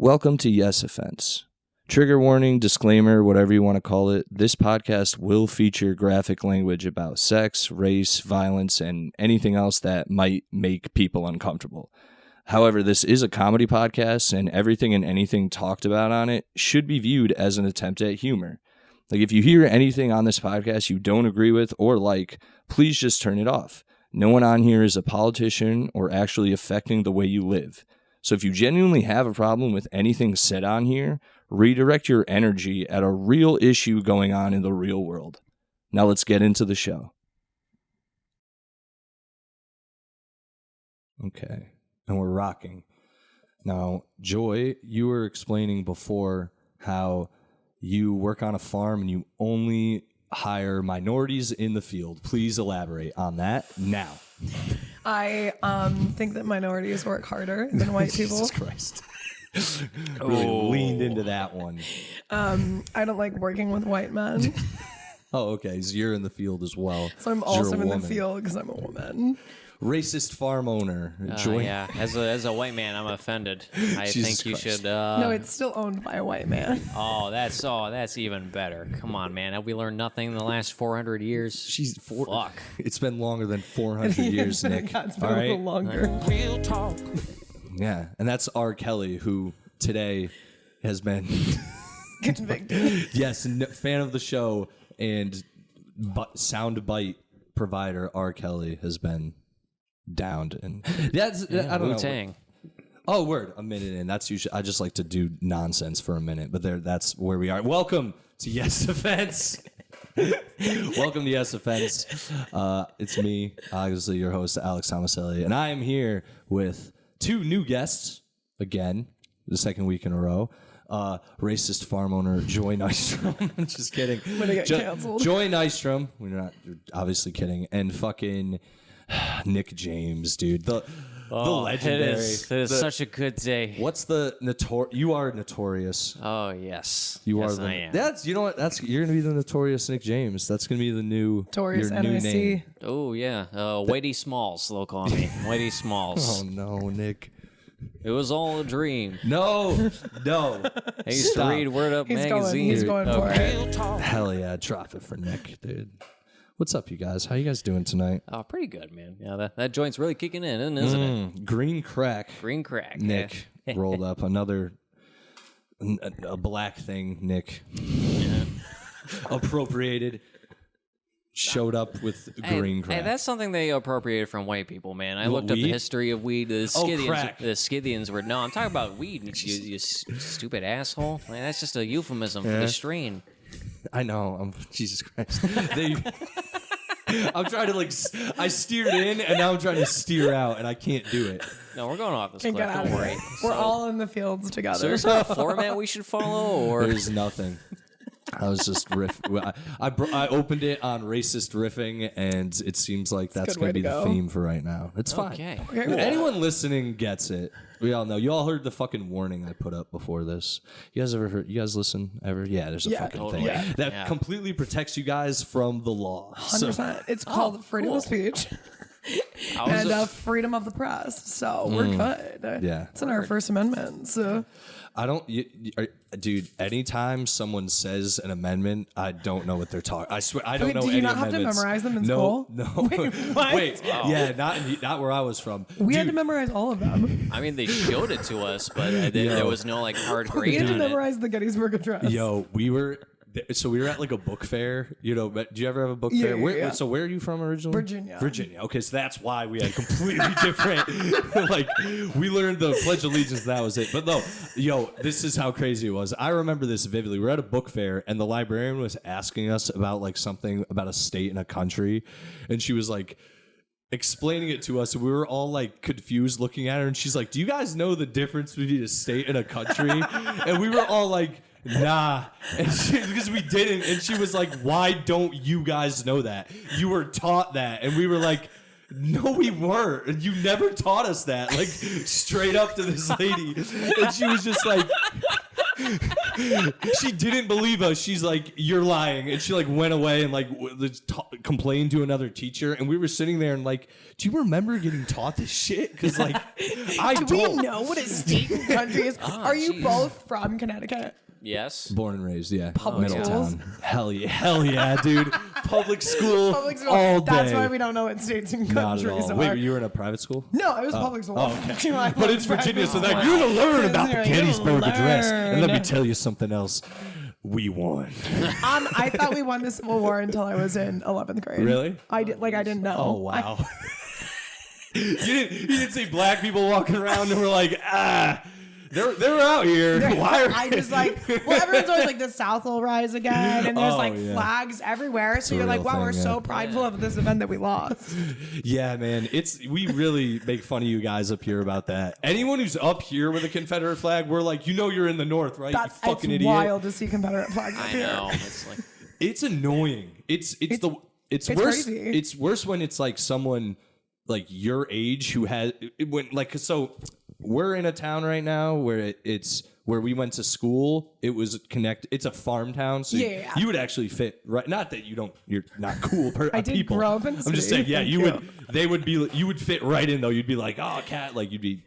Welcome to Yes Offense. Trigger warning, disclaimer, whatever you want to call it, this podcast will feature graphic language about sex, race, violence, and anything else that might make people uncomfortable. However, this is a comedy podcast, and everything and anything talked about on it should be viewed as an attempt at humor. Like, if you hear anything on this podcast you don't agree with or like, please just turn it off. No one on here is a politician or actually affecting the way you live. So if you genuinely have a problem with anything said on here, redirect your energy at a real issue going on in the real world. Now let's get into the show. Okay, and we're rocking. Now, Joy, you were explaining before how you work on a farm and you only hire minorities in the field. Please elaborate on that now. I think that minorities work harder than white people. Jesus Christ. Really leaned into that one. I don't like working with white men. Oh, okay. So you're in the field as well. So I'm also in the field because I'm a woman. Racist farm owner. Yeah, as a white man, I'm offended. I think you should. No, it's still owned by a white man. That's even better. Come on, man. Have we learned nothing in the last 400 years? Fuck. It's been longer than 400 years, Nick. It's been a little longer. Real talk. Yeah, and that's R. Kelly, who today has been Convicted. Yes, fan of the show and sound bite provider R. Kelly has been downed, and that's I don't Wu-Tang. know. Oh, word! A minute in. That's usually I just like to do nonsense for a minute, but that's where we are. Welcome to Yes Offense. Welcome to Yes Offense. It's me, obviously your host Alex Tomaselli, and I am here with two new guests again, the second week in a row. Racist farm owner Joy Nystrom. I'm just kidding. I'm gonna get canceled. Joy Nystrom. We're not obviously kidding, and fucking Nick James, dude. The legendary. It is such a good day. What's the You are notorious. Oh yes, You yes, are. I am. That's you're gonna be the notorious Nick James. That's gonna be the new Notorious your new NIC. name. Oh yeah, Whitey Smalls. They'll call me Whitey Smalls. Oh no, Nick. It was all a dream. No. I used to read Word Up magazine. He's going for it. Hell yeah, drop it for Nick, dude. What's up, you guys? How you guys doing tonight? Oh, pretty good, man. Yeah, that joint's really kicking in, isn't it? Green crack. Green crack. Nick rolled up another a black thing. Nick appropriated. Showed up with green crack. Hey, that's something they appropriated from white people, man. I looked up weed? the history of weed. The Scythians, crack. The Scythians were... No, I'm talking about weed, you stupid asshole. Man, that's just a euphemism for the strain. I know. Jesus Christ. I'm trying to I steered in and now I'm trying to steer out and I can't do it. No, we're going off this Can't cliff. get out Don't of worry. it. We're all in the fields together. So is there a format we should follow, or There's nothing. I was just riff. I opened it on racist riffing, and it seems like that's going to be the theme for right now. It's fine. Okay. Okay, If anyone listening gets it. We all know. You all heard the fucking warning I put up before this. You guys ever heard? You guys listen ever? Yeah, there's a fucking totally. thing that completely protects you guys from the law. 100%. It's called freedom of speech and freedom of the press. So we're good. Yeah. It's in our First Amendment. So I don't, dude. Anytime someone says an amendment, I don't know what they're talking. I swear, I don't know. do you any not have to amendments. memorize them in No, school? no. Wait, what? Wait, yeah, not where I was from. we had Dude, to memorize all of them. I mean, they showed it to us, but there was no hard We grade had to on it. memorize the Gettysburg Address. Yo, we were at like a book fair, but do you ever have a book fair? Yeah. So where are you from originally? Virginia. Okay, so that's why we had completely different. We learned the Pledge of Allegiance. That was it. But no, yo, this is how crazy it was. I remember this vividly. We're at a book fair, and the librarian was asking us about something about a state and a country, and she was explaining it to us, and we were all confused looking at her, and she's like, "Do you guys know the difference between a state and a country?" And we were all like, nah, and because we didn't, and she was like, why don't you guys know that? You were taught that. And we were like, no, we weren't. You never taught us that. Straight up to this lady, and she was just like, She didn't believe us. She's like, "You're lying," and she like went away and like complained to another teacher. And we were sitting there and like, "Do you remember getting taught this shit?" Because like, I Do don't we know what a state and country is? Are you both from Connecticut? Yes. Born and raised, yeah. Public Middletown. Hell yeah, dude. Public school, Public school. all day. That's why we don't know what states and Not at countries all. are. Wait, you were in a private school? No, it was public school. Oh, okay. I But it's went Virginia, so private like, school. you're gonna learn about the You're gonna Gettysburg Address. And let me learn. tell you something else. We won. I thought we won the Civil War until I was in 11th grade. Really? I didn't know. Oh, wow. You didn't see black people walking around and were like, they're out here. Why are I just like, well, everyone's always like, the South will rise again, and there's Oh, like yeah. flags everywhere. So a you're like, real wow, thing, we're yeah. so prideful of this event that we lost. Yeah, man. We really make fun of you guys up here about that. Anyone who's up here with a Confederate flag, we're like, you're in the North, right? That's you fucking it's idiot. wild to see Confederate flags up I here. know. It's like It's annoying. It's worse. crazy. It's worse when it's like someone like your age who has so we're in a town right now where it's where we went to school. It was it's a farm town, so Yeah. you would actually fit right. Not that you're not cool I did people. grow up in I'm city. just saying, yeah, Thank you you. would. You would fit right in though. You'd be like, oh, cat, like you'd be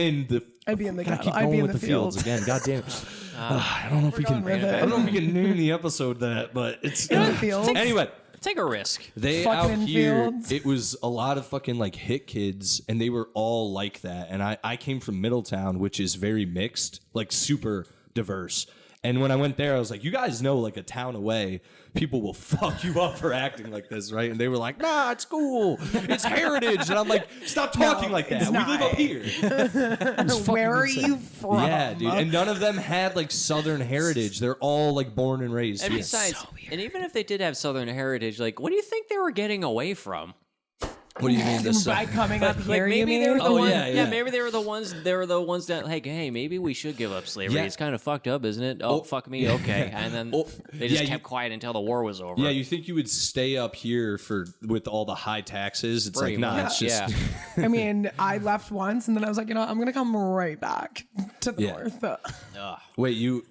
in the. I'd be in the Gotta cattle. keep I'd going be in with the fields fields. again. God damn it. I don't know if we can. going with I it. don't know if we can name the episode that, but it's In the fields. anyway. take a risk. They Fucking out in here, fields. it was a lot of fucking like hit kids, and they were all like that. And I came from Middletown, which is very mixed, like super diverse. And when I went there, I was like, you guys know, like a town away, people will fuck you up for acting like this, right? And they were like, nah, it's cool. It's heritage. And I'm like, stop talking like that. it's We live not. up here. Where are insane. you from? Yeah, dude. And none of them had like Southern heritage. They're all like born and raised And here. besides, and even if they did have Southern heritage, like, what do you think they were getting away from? What do you mean this? By coming up Like here, you maybe mean? they were the Oh, ones. yeah, yeah. Maybe they were the ones. They were the ones that like, hey, maybe we should give up slavery. Yeah. It's kind of fucked up, isn't it? Oh, fuck me, okay. And then they just yeah, kept quiet until the war was over. Yeah, you think you would stay up here with all the high taxes? It's Pretty like, nah, much, it's just. yeah. I mean, I left once, and then I was like, I'm going to come right back to the Yeah. north. Ugh. Wait, you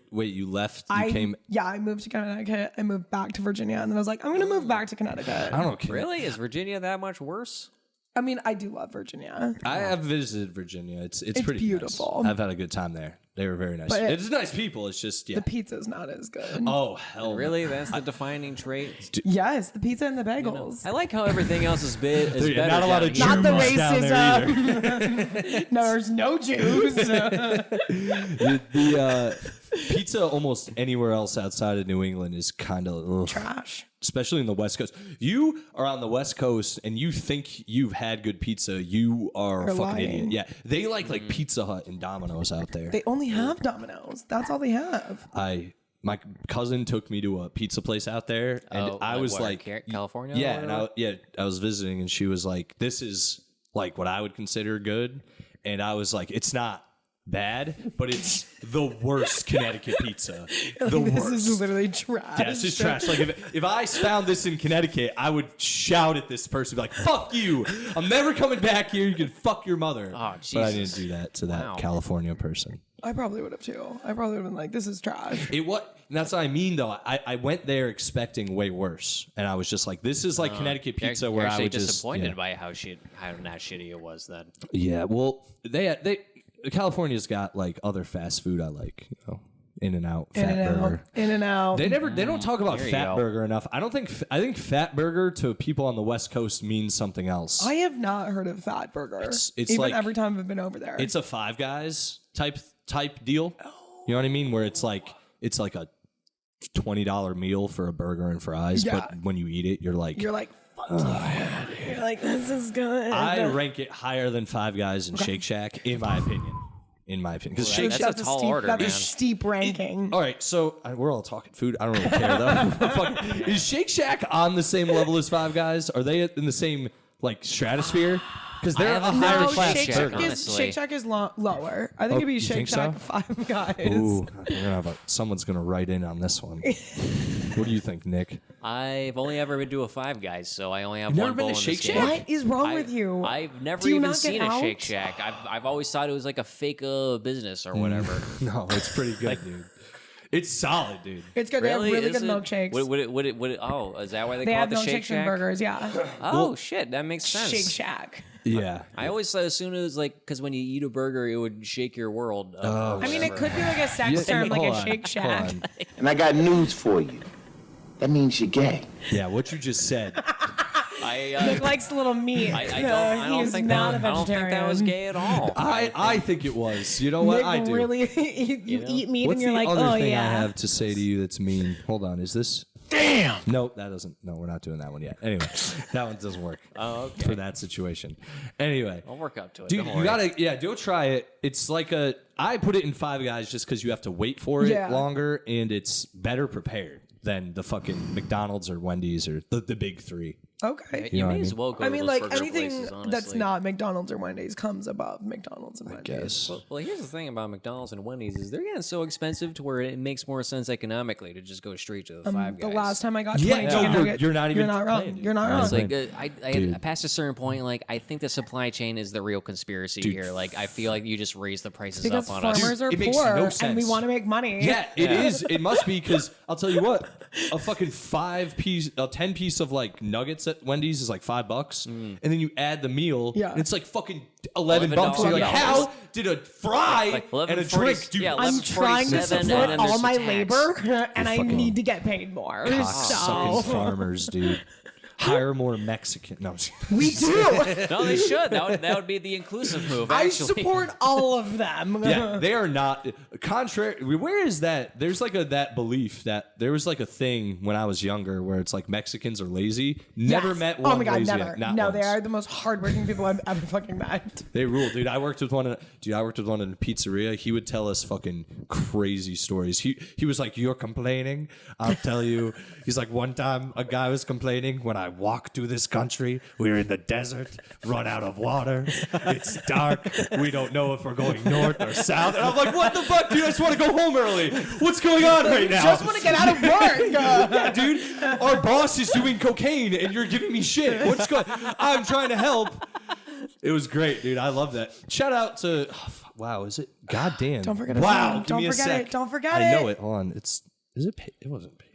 left? You came? I moved to Connecticut. I moved back to Virginia, and then I was like, I'm going to move back to Connecticut. I don't care. Really? Is Virginia that much worse? I mean, I do love Virginia. I have visited Virginia. It's pretty beautiful. Nice. I've had a good time there. They were very nice. But It's nice people. It's just The pizza's not as good. Oh hell, no. Really? That's the defining trait. Yes, the pizza and the bagels. I like how everything else is better. Dude, not a lot of down here. Not the Jews down there racism. No, there's no Jews. the pizza almost anywhere else outside of New England is kind of Trash. especially in the West Coast. You are on the West Coast and you think you've had good pizza. You are a You're fucking lying. idiot. Yeah, they like Pizza Hut and Domino's out there. They only have Domino's. That's all they have. My cousin took me to a pizza place out there, and Oh, I was what, like, California? yeah, or and whatever? I was visiting, and she was like, "This is like what I would consider good," and I was like, "It's not bad, but it's the worst Connecticut pizza. The This worst." is literally trash. Yeah, it's just trash. Like if I found this in Connecticut, I would shout at this person, be like, "Fuck you! I'm never coming back here. You can fuck your mother." Oh, but I didn't Jesus. do that to that Wow. California person. I probably would have too. I probably would have been like, this is trash. That's what I mean, though. I went there expecting way worse, and I was just like, "This is like Connecticut pizza," You're where I actually would just disappointed by how not shitty it was then. Yeah, well, California's got like other fast food I like, In-N-Out, Fatburger. In-N-Out. They don't talk about There you go. Fatburger enough. I think Fatburger to people on the West Coast means something else. I have not heard of Fatburger. It's Even like- every time I've been over there. It's a Five Guys type deal. You know what I mean? Where it's like a $20 meal for a burger and fries, Yeah. but when you eat it, you're like, fuck yeah. You're like, this is good. I rank it higher than Five Guys and Shake Shack, in my opinion. Because Shake That's Shack. a tall steep, order, that's man. a steep ranking. All right, so we're all talking food. I don't really care though. Fuck. Is Shake Shack on the same level as Five Guys? Are they in the same like stratosphere? Because they're a haven't higher heard No, class Shake Shack, Shack burger. is, Shake Shack is lower. I think it'd be you Shake think Shack so? Five Guys. Ooh, we're gonna have someone's gonna write in on this one. What do you think, Nick? I've only ever been to a Five Guys, so I only have You've never one been bowl to in Shake this Shack? game. What is wrong with you? I've never Do you even not get seen a out? Shake Shack. I've always thought it was like a fake business or whatever. No, it's pretty good, dude. It's solid, dude. It's good. Really? They have really Is good it? milkshakes. Oh, is that why they They call have it the Shake milkshakes and Shack? burgers. Yeah. Oh shit, that makes sense. Shake Shack. Yeah. I always assumed it was like because when you eat a burger, it would shake your world. Oh, I mean, it could be like a sex term, like a Shake Shack. And I got news for you. That means you're gay. Yeah, what you just said. Nick likes a little meat. I don't He's think not that, a I don't think that vegetarian. was gay at all. I think it was. You know what? Nick I do. really, you eat meat What's and you're the like, other oh thing yeah. I have to say to you that's mean? Hold on, is this? Damn! Nope, that doesn't. No, we're not doing that one yet. Anyway, that one doesn't work. Oh, okay. For that situation. Anyway, I'll work up to it. dude, Don't you worry. gotta, go try it. It's like I put it in Five Guys just because you have to wait for it Yeah. longer, and it's better prepared than the fucking McDonald's or Wendy's or the big three. Okay. You know what may I as mean? well go I to mean, those like burger anything places, that's honestly. not McDonald's or Wendy's comes above McDonald's and Wendy's. I guess. Well, here's the thing about McDonald's and Wendy's is they're getting so expensive to where it makes more sense economically to just go straight to the Five Guys. The last time I got Yeah, 20 no, chicken you're- nuggets, you're not even wrong. playing, dude. You're not It's wrong. It's like I past a certain point, like I think the supply chain is the real conspiracy here. Like I feel like you just raise the prices because up on us. farmers are it makes poor no and we sense. want to make money. Yeah, it is. It must be because I'll tell you what, a fucking 10-piece of like nuggets at Wendy's is like $5, and then you add the meal, Yeah. and it's like fucking $11. You're like, $11. how did a fry Like and a 11.40 drink do yeah, that? I'm trying to 11.47, and support then all there's my the tax. labor, and I fucking need to get paid more. Cocksucking So farmers, dude. Hire more Mexican. No, I'm just kidding. we do. No, they should. That would be the inclusive move. I Actually. support all of them. Yeah, they are not contrary. Where is that? There's like that belief that there was like a thing when I was younger where it's like Mexicans are lazy. Never Yes. met one Oh my god, lazy. never. Not No, once. they are the most hardworking people I've ever fucking met. They rule, dude. I worked with one in a pizzeria. He would tell us fucking crazy stories. He was like, "You're complaining? I'll tell you." He's like, one time a guy was complaining, "When I walk through this country, we're in the desert, run out of water. It's dark. We don't know if we're going north or south." And I'm like, "What the fuck, dude? I just want to go home early. What's going on right now?" Just want to get out of work. Yeah, dude. Our boss is doing cocaine, and you're giving me shit. What's going? I'm trying to help. It was great, dude. I love that. Shout out to. Wow, is it? Goddamn. Don't forget his Wow, name. give Don't me a forget sec. it. Don't forget I it. know it. Hold on. Is it? It wasn't Pedro.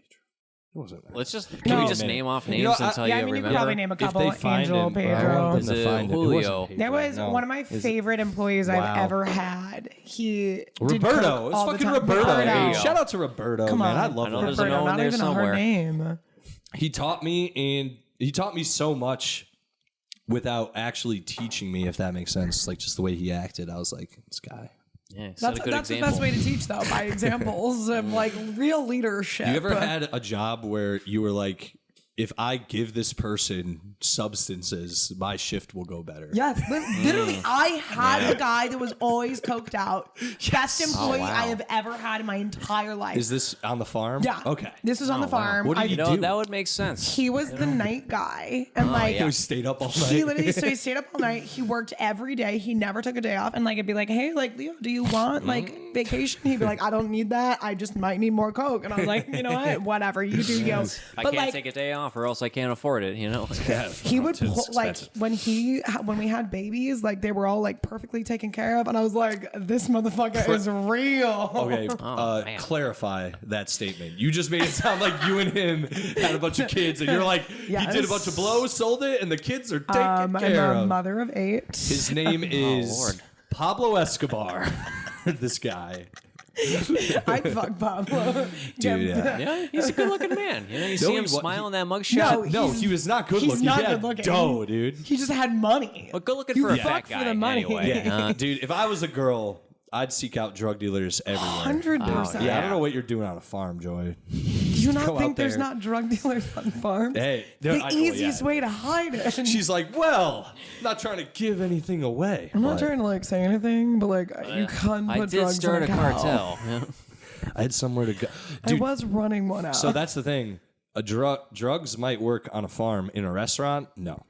It wasn't. That. Let's just Give can me we a just minute. name off names You know, until Yeah, I you mean, you could remember. probably name a couple. If they find Angel, him, Pedro. I want Is them to it find him. It Julio? wasn't Pedro. That was No. one of my favorite employees Wow. I've ever had. He did Roberto. cook It's all the fucking time. Roberto. There you Hey, go. shout out to Roberto, Come man. on. I love I know there's Roberto. a Roberto, no not there even a somewhere. hard name. He taught me, so much without actually teaching me, if that makes sense. Like just the way he acted, I was like, this guy. Yeah, set That's a good the example. best way to teach, though, by examples of like real leadership. You ever had a job where you were like, if I give this person substances, my shift will go better? Yes, literally. I had a guy that was always coked out. Best employee Oh, wow. I have ever had in my entire life. Is this on the farm? Yeah. Okay. This was on the farm. What did he You know, do? that would make sense. He was the night guy, and like yeah. He stayed up all night. he literally, so he stayed up all night. He worked every day. He never took a day off. And like, it'd be like, hey, like Leo, do you want like vacation? He'd be like, I don't need that. I just might need more coke. And I was like, you know what? Whatever, you do you. I But can't like, take a day off, or else I can't afford it. You know. he would It's pull, like expensive. when we had babies, like they were all like perfectly taken care of, and I was like, this motherfucker is real. Okay, man. clarify that statement. You just made it sound like you and him had a bunch of kids, and you're like, he did a Yes. bunch of blows, sold it, and the kids are taken I'm care a of. mother of 8. His name is Lord. Pablo Escobar. This guy. I'd fuck Pablo. Dude, yeah. Yeah, he's a good-looking man. You know, you see he him wa- smile in that mugshot. No, He's- he was not good he's looking. not He had good looking. dough, dude. He just had money. But good looking You for a fuck fat for guy. the money. Anyway. Yeah, dude. If I was a girl, I'd seek out drug dealers everywhere. 100%. Yeah, I don't know what you're doing on a farm, Joy. Do you Go not out think there's there. not drug dealers on farms? Hey, the easiest way to hide it. She's like, well, not trying to give anything away. I'm not but trying to like say anything, but like you can't put I did drugs start in a a cow. cartel. Yeah. I had somewhere to go. I Dude, was running one out. so that's the thing. Drugs might work on a farm. In a restaurant, no.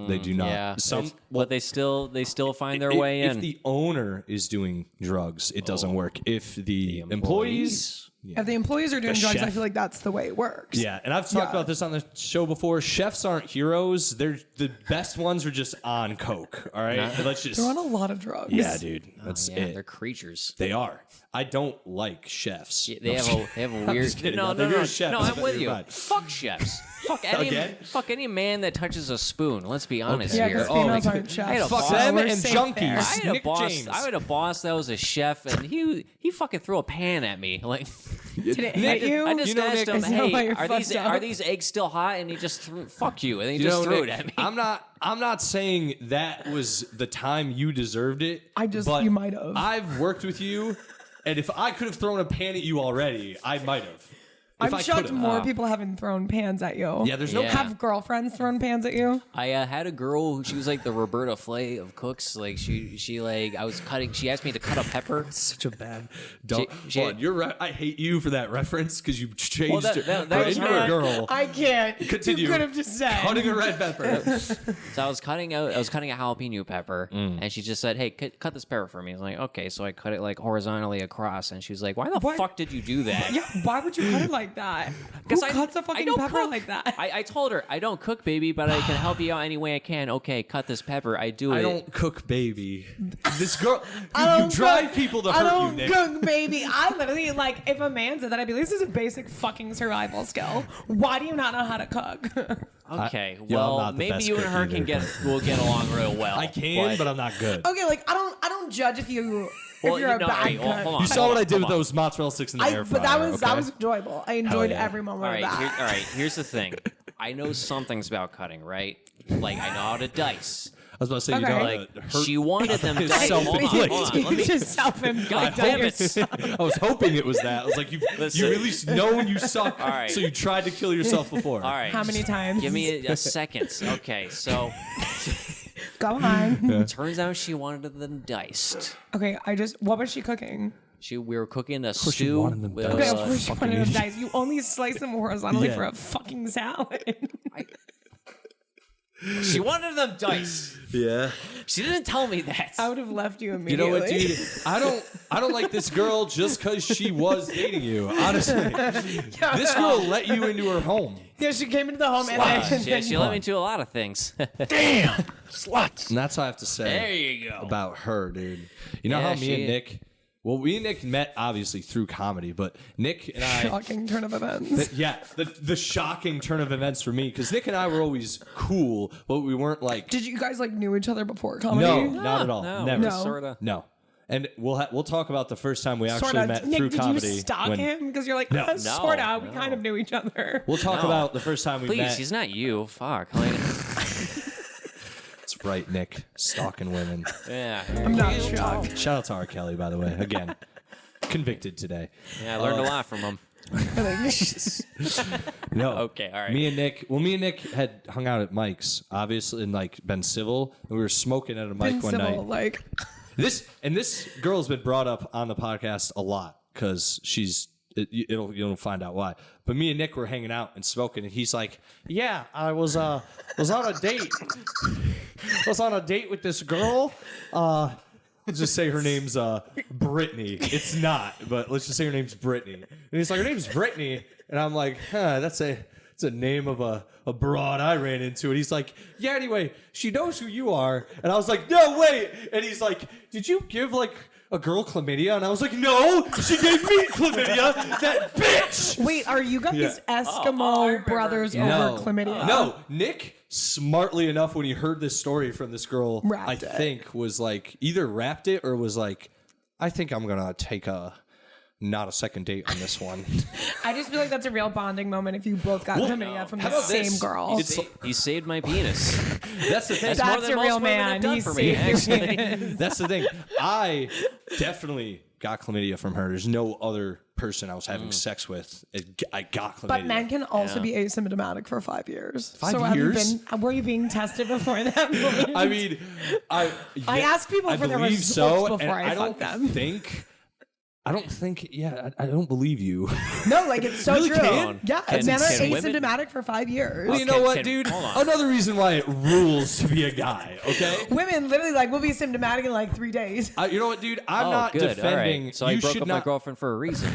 They do not. Yeah, Some, it's- but they still find their way if in. the owner is doing drugs, it doesn't work. If the employees If the employees are doing drugs, I chef. feel like that's the way it works. Yeah, and I've talked about this on the show before. Chefs aren't heroes. They're the best ones are just on coke. All right, let's just. They're on a lot of drugs. Yeah, dude, that's Yeah, it. they're creatures. They are. I don't like chefs. They have a weird. kidding. No, They're no, no, chefs, no. I'm but with you're you. fine. Fuck chefs. Again? Fuck any man that touches a spoon. Let's be honest Yeah, here. because Oh, females like- aren't chefs. I had a Fuck boss. them We're and safe junkies. there. I had Nick a boss. James. I had a boss that was a chef, and he fucking threw a pan at me. Like, Did it hit you? I just asked Nick, him, is that why "Hey, you're are fucked these up? eggs still hot?" And he just threw, "Fuck you," and he You just know, threw Nick, it at me. I'm not saying that was the time you deserved it. But you might have. I've worked with you, and if I could have thrown a pan at you already, I might have. If I'm I shocked could've. more people haven't thrown pans at you. Yeah, there's no. Yeah. Have girlfriends thrown pans at you? I had a girl who she was like the Roberta Flay of cooks. Like she like I was cutting. She asked me to cut a pepper. Such a bad. Don't. She- hold on, you're right. I hate you for that reference because you changed. Well, that was into her. a girl. I can't. Continue. You could have just said. Cutting a red pepper. So I was cutting a jalapeno pepper, and she just said, "Hey, cut this pepper for me." I was like, "Okay." So I cut it like horizontally across, and she was like, "Why the fuck did you do that?" Yeah, why would you cut it like that? Who cuts a fucking don't pepper cook. like that? I told her I don't cook, baby, but I can help you out any way I can. Okay, cut this pepper. I do it. I don't cook, baby. This girl. I You don't drive cook. people to I hurt you, don't Nick. cook, baby. I literally, like, if a man said that, I'd be like, this is a basic fucking survival skill. Why do you not know how to cook? Okay, I'm well, not the maybe best you and cook her either. will get along real well. I can, but I'm not good. Okay, like, I don't judge if you're Well, a no, bad hey, well, cook. hold on. You saw what I did hold with on. those mozzarella sticks in the air fryer. But that was okay? enjoyable. I enjoyed yeah. every moment All right, of that. all right. Here's the thing. I know some things about cutting, right? Like I know how to dice. I was about to say, you Okay. know, Like hurt. she wanted them It's diced. Hold on, self-inflicted. hold on. Let me. just God self-inflicted. damn it! I was hoping it was that. I was like, you at least know you suck, All right. so you tried to kill yourself before. All right. How many times? Give me a second. Okay, so Go on. turns out she wanted them diced. Okay, what was she cooking? We were cooking a she stew. wanted them with, diced. Okay, of course she fucking wanted them idiot. diced. You only slice them horizontally Yeah. for a fucking salad. she wanted them diced. Yeah. She didn't tell me that. I would have left you You immediately. know what, dude? I don't like this girl just because she was dating you. Honestly, this girl let you into her home. Yeah, she came into the home and Wow, then she let me do a lot of things. Damn, sluts. And that's what I have to say There you go. about her, dude. You know Yeah, how me and she- Nick. Well, we and Nick met obviously through comedy, but Nick and I. shocking turn of events. The shocking turn of events for me, because Nick and I were always cool, but we weren't like. Did you guys like knew each other before comedy? No, not at all. No, Never. No. Sorta. No. And we'll talk about the first time we actually Sorta. met Nick, through did comedy. you stalk when- him? Because you're like, No. sorta. We No. kind of knew each other. We'll talk No. about the first time we Please, met. he's not you. Fuck. Like, That's right, Nick. Stalking women. yeah. I'm not shocked. Shout out to R. Kelly, by the way. Again, convicted today. Yeah, I learned a lot from him. No. Okay, all right. Me and Nick had hung out at Mike's, obviously, and like been civil. And we were smoking at a mic Been one civil, night. like This girl's been brought up on the podcast a lot because you'll find out why. But me and Nick were hanging out and smoking, and he's like, "Yeah, I was on a date. Was on a date with this girl. Let's just say her name's Brittany. It's not, but let's just say her name's Brittany." And he's like, "Her name's Brittany," and I'm like, "That's a name of a broad I ran into." And he's like, "Yeah, anyway, she knows who you are." And I was like, "No, wait." And he's like, "Did you give like a girl chlamydia?" And I was like, "No, she gave me chlamydia, that bitch." wait, are you guys Yeah. I Eskimo remember. brothers No, over chlamydia? no. Nick, smartly enough, when he heard this story from this girl, Wrapped I it. think was like either wrapped it or was like, "I think I'm gonna take not a second date on this one." I just feel like that's a real bonding moment if you both got chlamydia from how the about same this? girl. He saved my penis. That's the thing. That's more That's than a real most women have man. done He for me, saved your actually. penis. That's the thing. I definitely got chlamydia from her. There's no other person I was having sex with. I got chlamydia. But men can also Yeah. be asymptomatic for 5 years. 5 so years? Were you being tested before that moment? I mean, I ask people for their believe results so, before and I fuck them. I don't think. Yeah, I don't believe you. No, like it's so Really true. can? Yeah, Can- men are can women- asymptomatic for 5 years. Well, you know what, can- dude? hold on. Another reason why it rules to be a guy. Okay. Women literally like will be symptomatic in like 3 days. You know what, dude? I'm Oh, not good. All defending. right. So I you broke should up not. my girlfriend for a reason.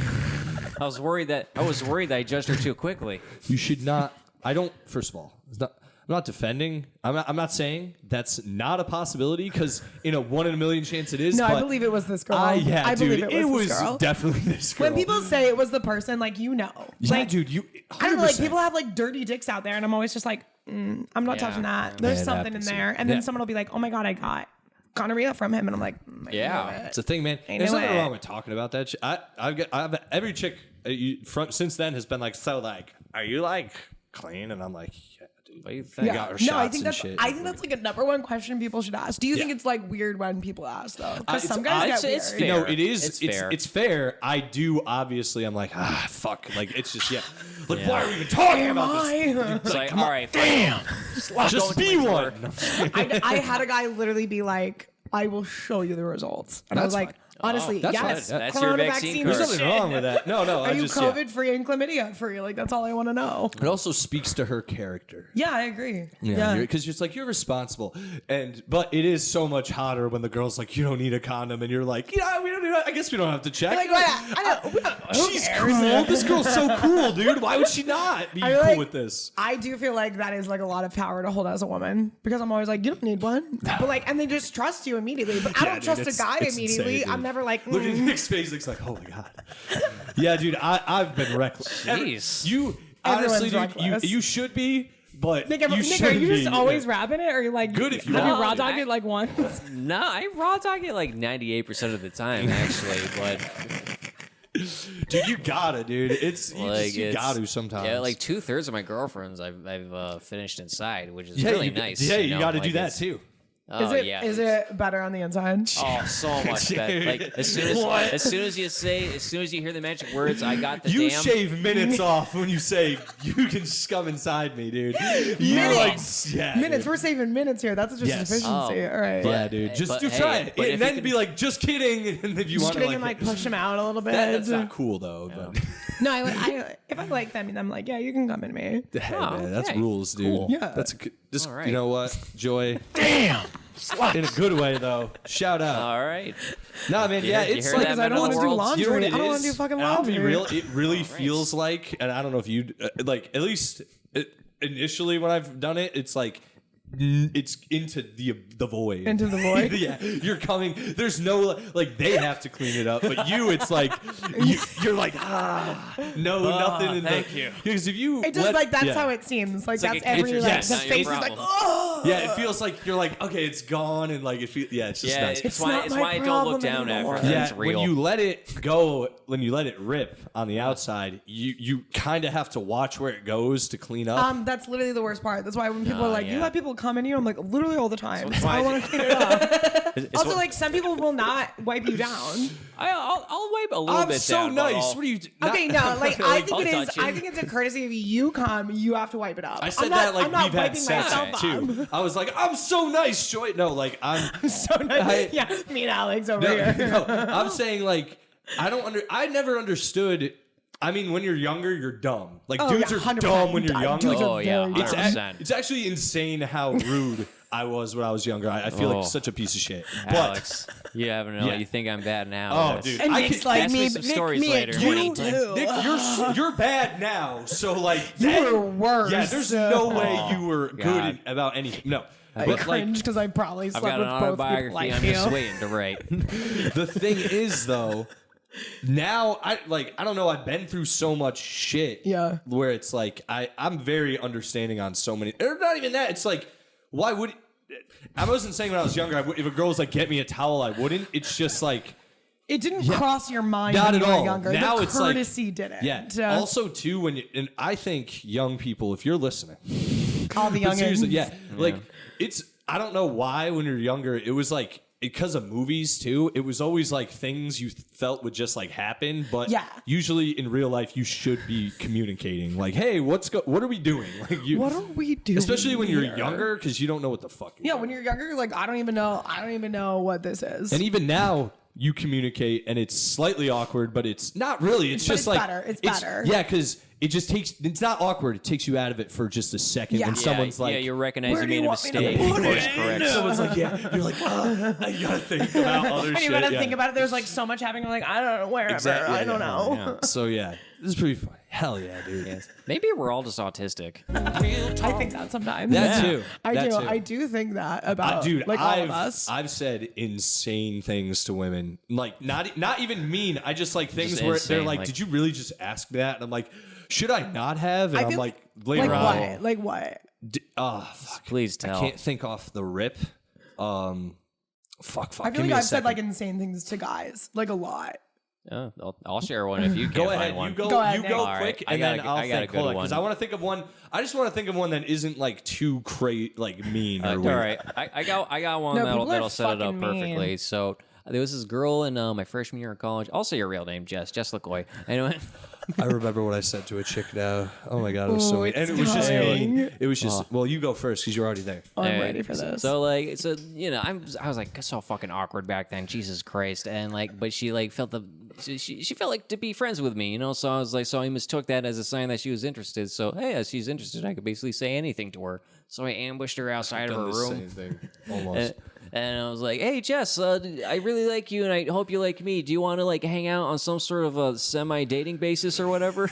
I was worried that I judged her too quickly. You should not. I don't. First of all, I'm not defending. I'm not saying that's not a possibility because in a 1 in a million chance it is. No, but I believe it was this girl. I believe dude, it was this was girl. definitely this girl. When people say it was the person, like, you know. yeah, Like, dude, you. 100%. I don't know, like, people have, like, dirty dicks out there, and I'm always just like, I'm not touching that. There's Man, something in happens. there. And then Yeah. someone will be like, oh, my God, I got gonorrhea from him. And I'm like, I Yeah. knew it. It's a thing, man. I There's knew nothing it. wrong with talking about that shit. I've every chick from since then has been like, so like, are you like clean? And I'm like, yeah, dude. What do you think? Got her No, shots I think and that's shit. like a number one question people should ask. Do you think Yeah. it's like weird when people ask though? Because It's- some guys it's- get it's weird. fair. No, it is. It's It's fair. It's fair. I do. Obviously, I'm like, fuck. Like, it's just, yeah. Like, Yeah. why are we even talking Am about this? I? It's like, all right, damn. Just be one. I had a guy literally be like, I will show you the results. And I was That's like, fine. honestly, That's yes. fine. That's your Corona vaccine There's card. nothing wrong with that. No, Are I you just, COVID free and chlamydia free? Like, that's all I want to know. It also speaks to her character. Yeah, I agree. Yeah, because it's like you're responsible, but it is so much hotter when the girl's like, you don't need a condom, and you're like, yeah, we don't need. I guess we don't have to check. Like, I know. She's cool. This girl's so cool, dude. Why would she not be I cool like- with this? I do feel like that is like a lot of power to hold as a woman because I'm always like, you don't need one, but like, and they just trust you immediately. But I Yeah, don't dude, trust it's- a guy it's immediately. insane, I'm dude. never like, Look at Nick's face. Nick's like, oh my god. Yeah, dude. I've been reckless. Jeez. You honestly, Everyone's dude. reckless. You should be, but Nick, you are shouldn't you just be. always Yeah. rapping it, or you like Good if you have you are. raw dogged it like once? No, I raw dog it like 98% of the time, actually. But Dude, you gotta, dude. It's you it's- gotta sometimes. Yeah, like 2/3 of my girlfriends I've finished inside, which is yeah, really you, nice. Yeah, you know, gotta like do that it's- too. Oh, yeah. Is it better on the inside? Oh, so much better. Like as soon as you hear the magic words, I got the You damn. shave minutes off when you say you can come inside me, dude. You Minutes. like, yeah, Minutes. dude. We're saving minutes here. That's just Yes. efficiency. Oh. All right. Yeah, dude. Just but do hey, try it, but if and you then can- be like, just kidding. And if you Just want kidding to and like push them out a little bit. that's not cool though. But No, I if I like them, I'm like, yeah, you can come in me. hey, Oh, man, that's okay. rules, dude. Cool. Yeah. That's just All right. you know what, Joy. Damn. In a good way though. Shout out. All right. Nah, man. Yeah, you it's heard like that, Because I don't men want of to the do world? laundry. You know what I it don't want is? to do fucking And I'll laundry. be real. It really feels like, and I don't know if you like. At least initially when I've done it, it's like it's into the void. Into the void? Yeah, you're coming. There's no like they have to clean it up, but it's like you're like nothing. In thank you. Because if you It just let- like that's yeah. how it seems. Like like that's a every kid's like yes, the not your face is like, problem. oh. Yeah, it feels like you're like okay, it's gone, and like it feels it's just Yeah, nice. it's not why my I don't problem look down anymore. after. Yeah, It's real. when you let it go, when you let it rip on the outside, you kind of have to watch where it goes to clean up. That's literally the worst part. That's why when people are like, "You yeah. let people come in you," I'm like, literally all the time. That's So why I I want to clean it up. It's Also, what- like some people will not wipe you down. I'll wipe a little I'm bit so down. but nice. I'll- What are you? Okay, no, like I think I'll it is. touch it. I think it's a courtesy if you come, you have to wipe it up. I said I'm not, that like I'm not we've had wiping sex myself too. up. I was like, I'm so nice, Joy. No, like I'm So nice. I- Yeah, me and Alex over no, here. no, I'm saying like I never understood. I mean, when you're younger, you're dumb. Like Oh, dudes yeah, are 100% dumb when you're dumb. young. Dudes Like, are Oh, yeah, very it's dumb. 100%. it's actually insane how rude I was when I was younger. I feel Oh. like such a piece of shit. But Alex, you haven't know. Yeah. You think I'm bad now? Oh, That's- dude. And I Nick's could- like ask me me, some Nick, stories me later. at You, 22. Nick, you're bad now. So like You then- were worse. Yeah, there's no way you were God. good about anything. No, I but like cringe because I probably I've slept got with an both people autobiography. like I'm you. just waiting to write. the thing is though, now I don't know. I've been through so much shit. Yeah. Where it's like I'm very understanding on so many. Or not even that. It's like why would I wasn't saying when I was younger. If a girl was like get me a towel, I wouldn't. It's just like. It didn't cross your mind Not when at you were all. younger. Now the it's like- courtesy didn't. Yeah. Also, too, and I think young people, if you're listening, all the but young seriously, yeah, like I don't know why when you're younger, it was like because of movies too. It was always like things you felt would just like happen, but Yeah. usually in real life you should be communicating. Like, hey, what are we doing? Like you, What are we doing? especially when you're here? younger, because you don't know what the fuck. Yeah, when you're younger, you're like, I don't even know what this is. And even now, you communicate, and it's slightly awkward, but it's not really. It's just like better. It's better. Yeah, because it just takes. It's not awkward. It takes you out of it for just a second. Yeah. And someone's like, you recognize "Where you do you made a want me to mistake. put Of course, it?" correct. someone's like, yeah. You're like, you gotta think about other And shit. you gotta yeah. think about it. There's like so much happening. Like, I don't know, wherever. Exactly, I don't yeah. know. Yeah. So yeah, this is pretty fun. Hell yeah, dude. Yes. Maybe we're all just autistic. I think that sometimes. That too. I That do. too. I do think that about Dude, like all of us. I've said insane things to women, like not even mean. I just like things Just where insane, they're like, like- "Did you really just ask that?" And I'm like, "Should I not have?" And I I'm feel like, later like on, what? Like what? fuck, Please I tell. can't think off the rip. Fuck. I Give feel me like a I've said like second. insane things to guys, like a lot. I'll share one if you can't Go find ahead, one. you go, Go ahead, you Nick. go All quick, right, and then I'll I got a think. good Hold on, one. because I want to think of one. I just want to think of one that isn't like too like mean or All weird. right, I got one No, people are that'll set it up fucking mean. perfectly. So there was this girl in my freshman year of college. I'll say your real name, Jess LaCoy. Anyway, I remember what I said to a chick now. Oh my god, it was so Ooh, mean. And it's it was just coming. me. It was just well, you go first because you're already there. Oh, I'm Alright, ready for this. So like, I was like so fucking awkward back then. Jesus Christ, and like, but she like felt she felt like to be friends with me, you know. So I was like, so I mistook that as a sign that she was interested. So hey, as she's interested, I could basically say anything to her. So I ambushed her outside of her room. Same thing, almost. And I was like, "Hey Jess, I really like you, and I hope you like me. Do you want to like hang out on some sort of a semi-dating basis or whatever?"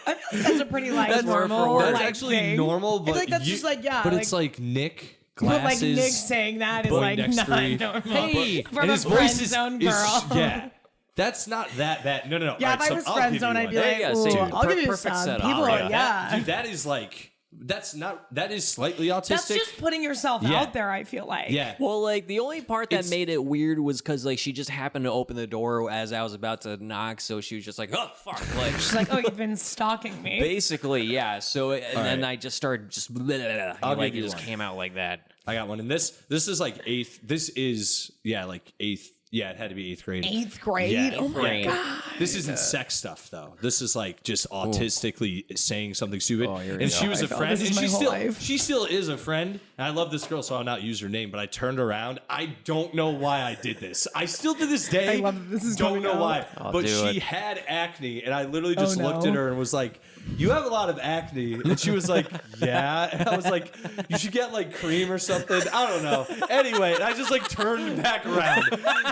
I feel like that's a pretty like That's word for normal. word. That's like, actually thing. normal, I but feel like that's just like But it's like Nick but like glasses. Nick saying that is boy like next not to me. normal. Hey, From and a his voice friend is zone girl. yeah. That's not that bad. No. Yeah, Alright, if I so was I'll friend give zone, you I'd be one. like, Yeah, "Ooh, same. I'll give you Perfect some." setup. People Yeah. are, yeah. Dude, that is like that is slightly autistic. That's just putting yourself Yeah. out there, I feel like. yeah. Well, like the only part that It's- made it weird was because like she just happened to open the door as I was about to knock, so she was just like, "Oh fuck!" Like She's like, "Oh, you've been stalking me." basically, yeah. So and then right. I just started just like give it you just one. came out like that. I got one, and this is like eighth. This is like eighth. Yeah, it had to be eighth grade. 8th grade. Yeah, Oh my grade. god. This isn't sex stuff though. This is like just autistically saying something stupid. Oh, here we and go. she was I a felt friend, this is and my whole life. she still is a friend. And I love this girl, so I'll not use her name. But I turned around. I don't know why I did this. I still to this day I love that this is don't coming know out. why. I'll but do she it. had acne, and I literally just Oh, looked no. at her and was like, "You have a lot of acne." And she was like, "Yeah." And I was like, "You should get like cream or something." I don't know. Anyway, I just like turned back around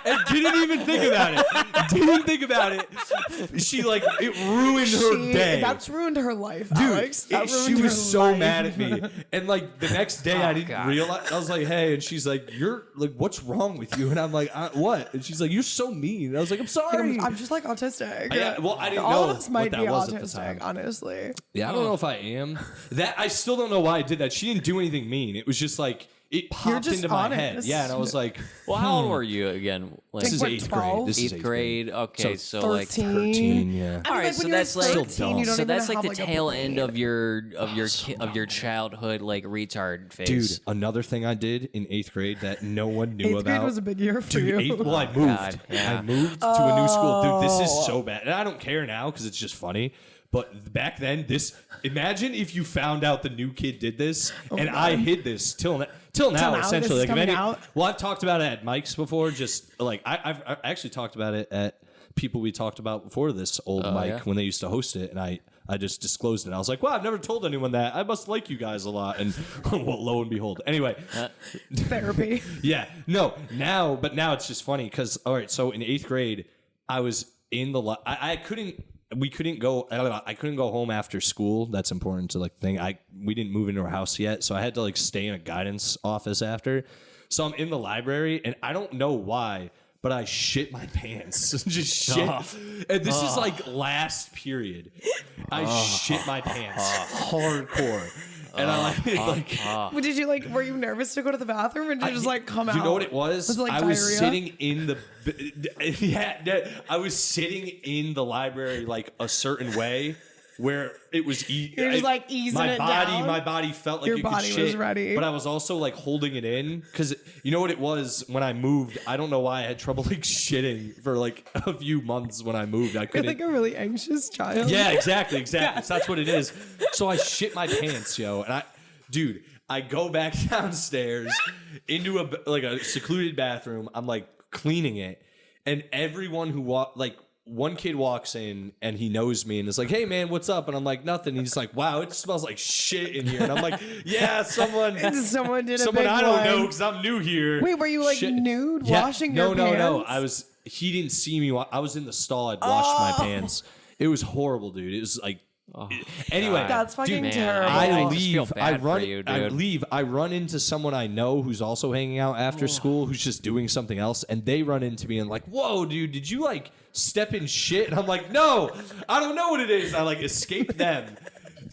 and didn't even think about it. Didn't think about it. She like it ruined her day. That's ruined her life, Dude, Alex. That she ruined was her so life. mad at me. And like the next day, I didn't God. realize. I was like, "Hey," and she's like, "You're like, what's wrong with you?" And I'm like, "What?" And she's like, "You're so mean." And I was like, "I'm sorry." I'm just like autistic. Yeah, well, I didn't All know of us might what be that was at the time. autistic, honestly. Yeah, I don't know if I am. That I still don't know why I did that. She didn't do anything mean. It was just like it popped just into my head. honest. Yeah, and I was like, Well, how old were you again? Like "This is what, 8th 12? grade. This is eighth grade. Okay, so, So like 13. Yeah. I mean, All right, like, so when you're that's like 13, you don't so even that's like have, the like, a tail brain. end of your childhood like retard phase. Dude, another thing I did in 8th grade that no one knew 8th about. grade was a big year for Dude, you. I moved. God, yeah. I moved to a new school. Dude, this is so bad. And I don't care now because it's just funny. But back then, imagine if you found out the new kid did this, and I hid this till now, now, essentially. this is coming Like, out? well, I've talked about it at Mike's before. Just like I've actually talked about it at people we talked about before this old Mike yeah? when they used to host it, and I just disclosed it. I was like, "Well, I've never told anyone that. I must like you guys a lot." And well, lo and behold. Anyway, Therapy. yeah, no, but now it's just funny because all right, so in 8th grade, I was in the I couldn't go home after school. That's important to like thing. We didn't move into our house yet, so I had to like stay in a guidance office after. So I'm in the library, and I don't know why, but I shit my pants. Just shit. And this is like last period. I shit my pants hardcore. And I like But did you like? Were you nervous to go to the bathroom, or did you just like come out? You know what it was? Was it like I was diarrhea? sitting in the I was sitting in the library like a certain way where it was You're just, like, easing my it body down? my body felt like Your it could body was shit, ready. but I was also like holding it in because you know what it was when I moved. I don't know why I had trouble like shitting for like a few months when I moved. I You're couldn't. like a really anxious child. Yeah, exactly. So that's what it is. So I shit my pants, yo, and I go back downstairs into a secluded bathroom. I'm like cleaning it, And everyone who one kid walks in and he knows me and is like, "Hey man, what's up?" And I'm like, "Nothing." He's like, "Wow, it smells like shit in here." And I'm like, "Yeah, someone did a big I don't know one. because I'm new here." Wait, were you like Shit. nude Yeah. washing your pants? No. He didn't see me. I was in the stall. I'd washed my pants. It was horrible, dude. It was like. Anyway, That's fucking man, terrible. I I just feel leave. bad I run. for you, I dude. leave. I run into someone I know who's also hanging out after school, who's just doing something else, and they run into me and like, "Whoa, dude, did you like step in shit?" And I'm like, "No, I don't know what it is." I like escape them,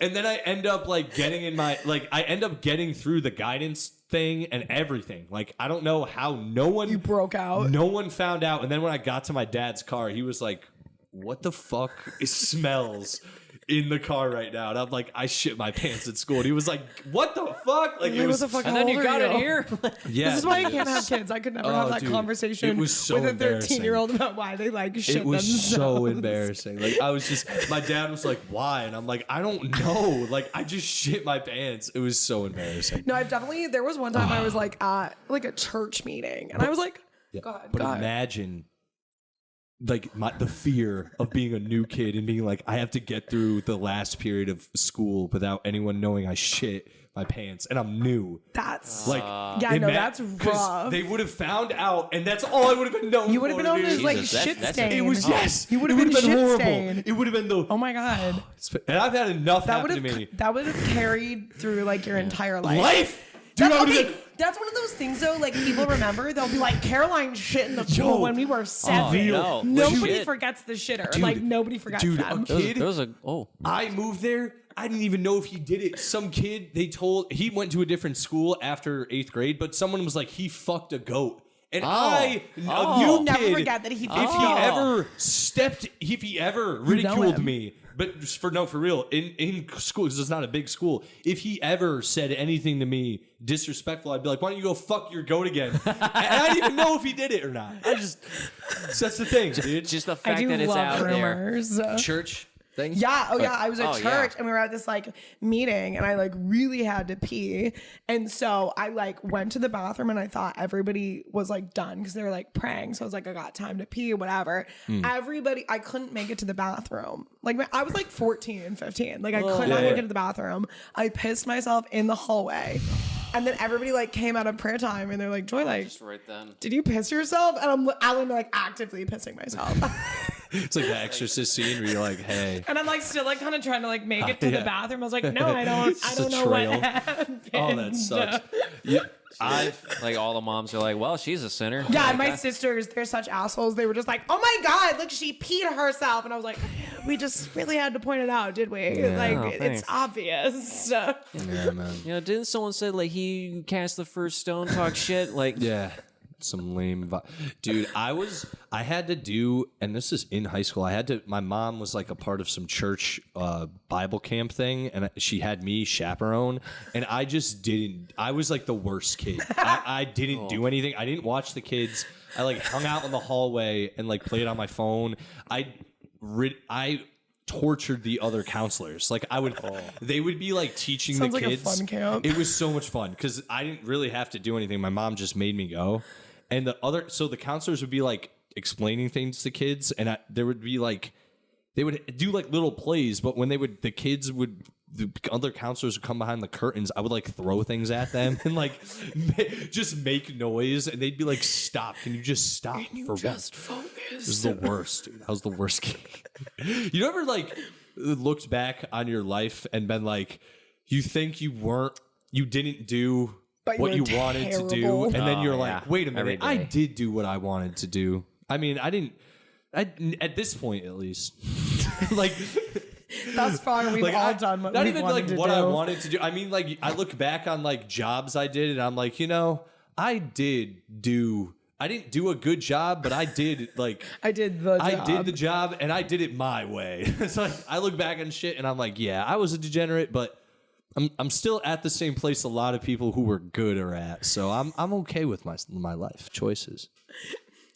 and then I end up like getting in my I end up getting through the guidance thing and everything. Like I don't know how no one You broke out. No one found out, and then when I got to my dad's car, he was like, "What the fuck? It smells." In the car right now, and I'm like, I shit my pants at school. And he was like, "What the fuck?" Like, it was, what the fuck? And then you got it you? here. yeah. This is why I dude, can't have it's- kids. I could never Oh, have that dude, conversation it was so with a embarrassing. 13-year-old about why they like shit It was themselves. so embarrassing. Like, I was just, my dad was like, "Why?" And I'm like, "I don't know. Like, I just shit my pants." It was so embarrassing. No, I've definitely. There was one time I was like at like a church meeting, and I was like, Yeah. "Go ahead, But go ahead." imagine. Like the fear of being a new kid and being like, I have to get through the last period of school without anyone knowing I shit my pants and I'm new. That's Like, yeah, no, ima- that's 'cause rough. They would have found out, and that's all I would have been known. You would have been on this like Jesus, shit that's- stain. It was yes. You would it have been would've shit horrible. stain. It would have been the. Oh my god, And I've had enough that would happen to me. have carried through like your entire life. Life, dude. That's, I would've okay, been- that's one of those things though. Like people remember, they'll be like, Caroline shit in the pool Yo. when we were 7. no. Nobody Legit. forgets the shitter. Dude. Like nobody forgets Dude, them. okay. There was a I moved there. I didn't even know if he did it. Some kid, he went to a different school after 8th grade, but someone was like, he fucked a goat. And a You'll new never kid, forget that he if fucked he ever ridiculed him. me, but for real, in school, because it's not a big school, if he ever said anything to me disrespectful, I'd be like, "Why don't you go fuck your goat again?" And I didn't even know if he did it or not. That's the thing, dude. just the I fact do that it's love out there. rumors. Church thing. Yeah. Oh, yeah. I was at Oh, church yeah. and we were at this like meeting and I like really had to pee. And so I like went to the bathroom and I thought everybody was like done because they were like praying. So I was like, I got time to pee, whatever. Everybody, I couldn't make it to the bathroom. Like I was like 14 and 15. Like I could not yeah. make it to the bathroom. I pissed myself in the hallway. And then everybody like came out of prayer time and they're like, Joy, like, Just right then. did you piss yourself? And I'm like actively pissing myself. It's like the Exorcist scene where you're like, "Hey." And I'm like still like kind of trying to like make it to Yeah. the bathroom. I was like, no, I don't Just know a what trail. happened. Oh, that sucks. Yeah, Like all the moms are like, well, she's a sinner. Yeah, Like, my sisters, they're such assholes. They were just like, oh my God, look, she peed herself. And I was like, we just really had to point it out, did we? Like, Oh, it's thanks. obvious. yeah, man. You know, didn't someone say like he cast the first stone, talk shit? Like, Yeah. Some lame dude. I had to do, and this is in high school. My mom was like a part of some church Bible camp thing, and she had me chaperone, and I just didn't. I was like the worst kid. I didn't do anything. I didn't watch the kids. I like hung out in the hallway and like played on my phone. I tortured the other counselors. Like they would be like teaching Sounds the like a kids. fun camp. It was so much fun because I didn't really have to do anything. My mom just made me go. And the counselors would be like explaining things to kids, and there would be like, they would do like little plays, but when the other counselors would come behind the curtains, I would like throw things at them and like just make noise, and they'd be like, "Stop! Can you just stop for once?" focus. It was the worst, dude. That was the worst kid. You ever like looked back on your life and been like, you think you didn't do But what you you were wanted to do, terrible. and then Oh, you're yeah. like, wait a Every minute, I day. did do what I wanted to do. I mean, I didn't. At this point, at least, like, Thus far, we've all done what not we even wanted like to what do. I wanted to do. I mean, like, I look back on like jobs I did, and I'm like, I didn't do a good job, but I did like. I did the job. I did the job and I did it my way. It's like I look back on shit and I'm like, yeah, I was a degenerate, but I'm still at the same place a lot of people who were good are at. So I'm okay with my life choices.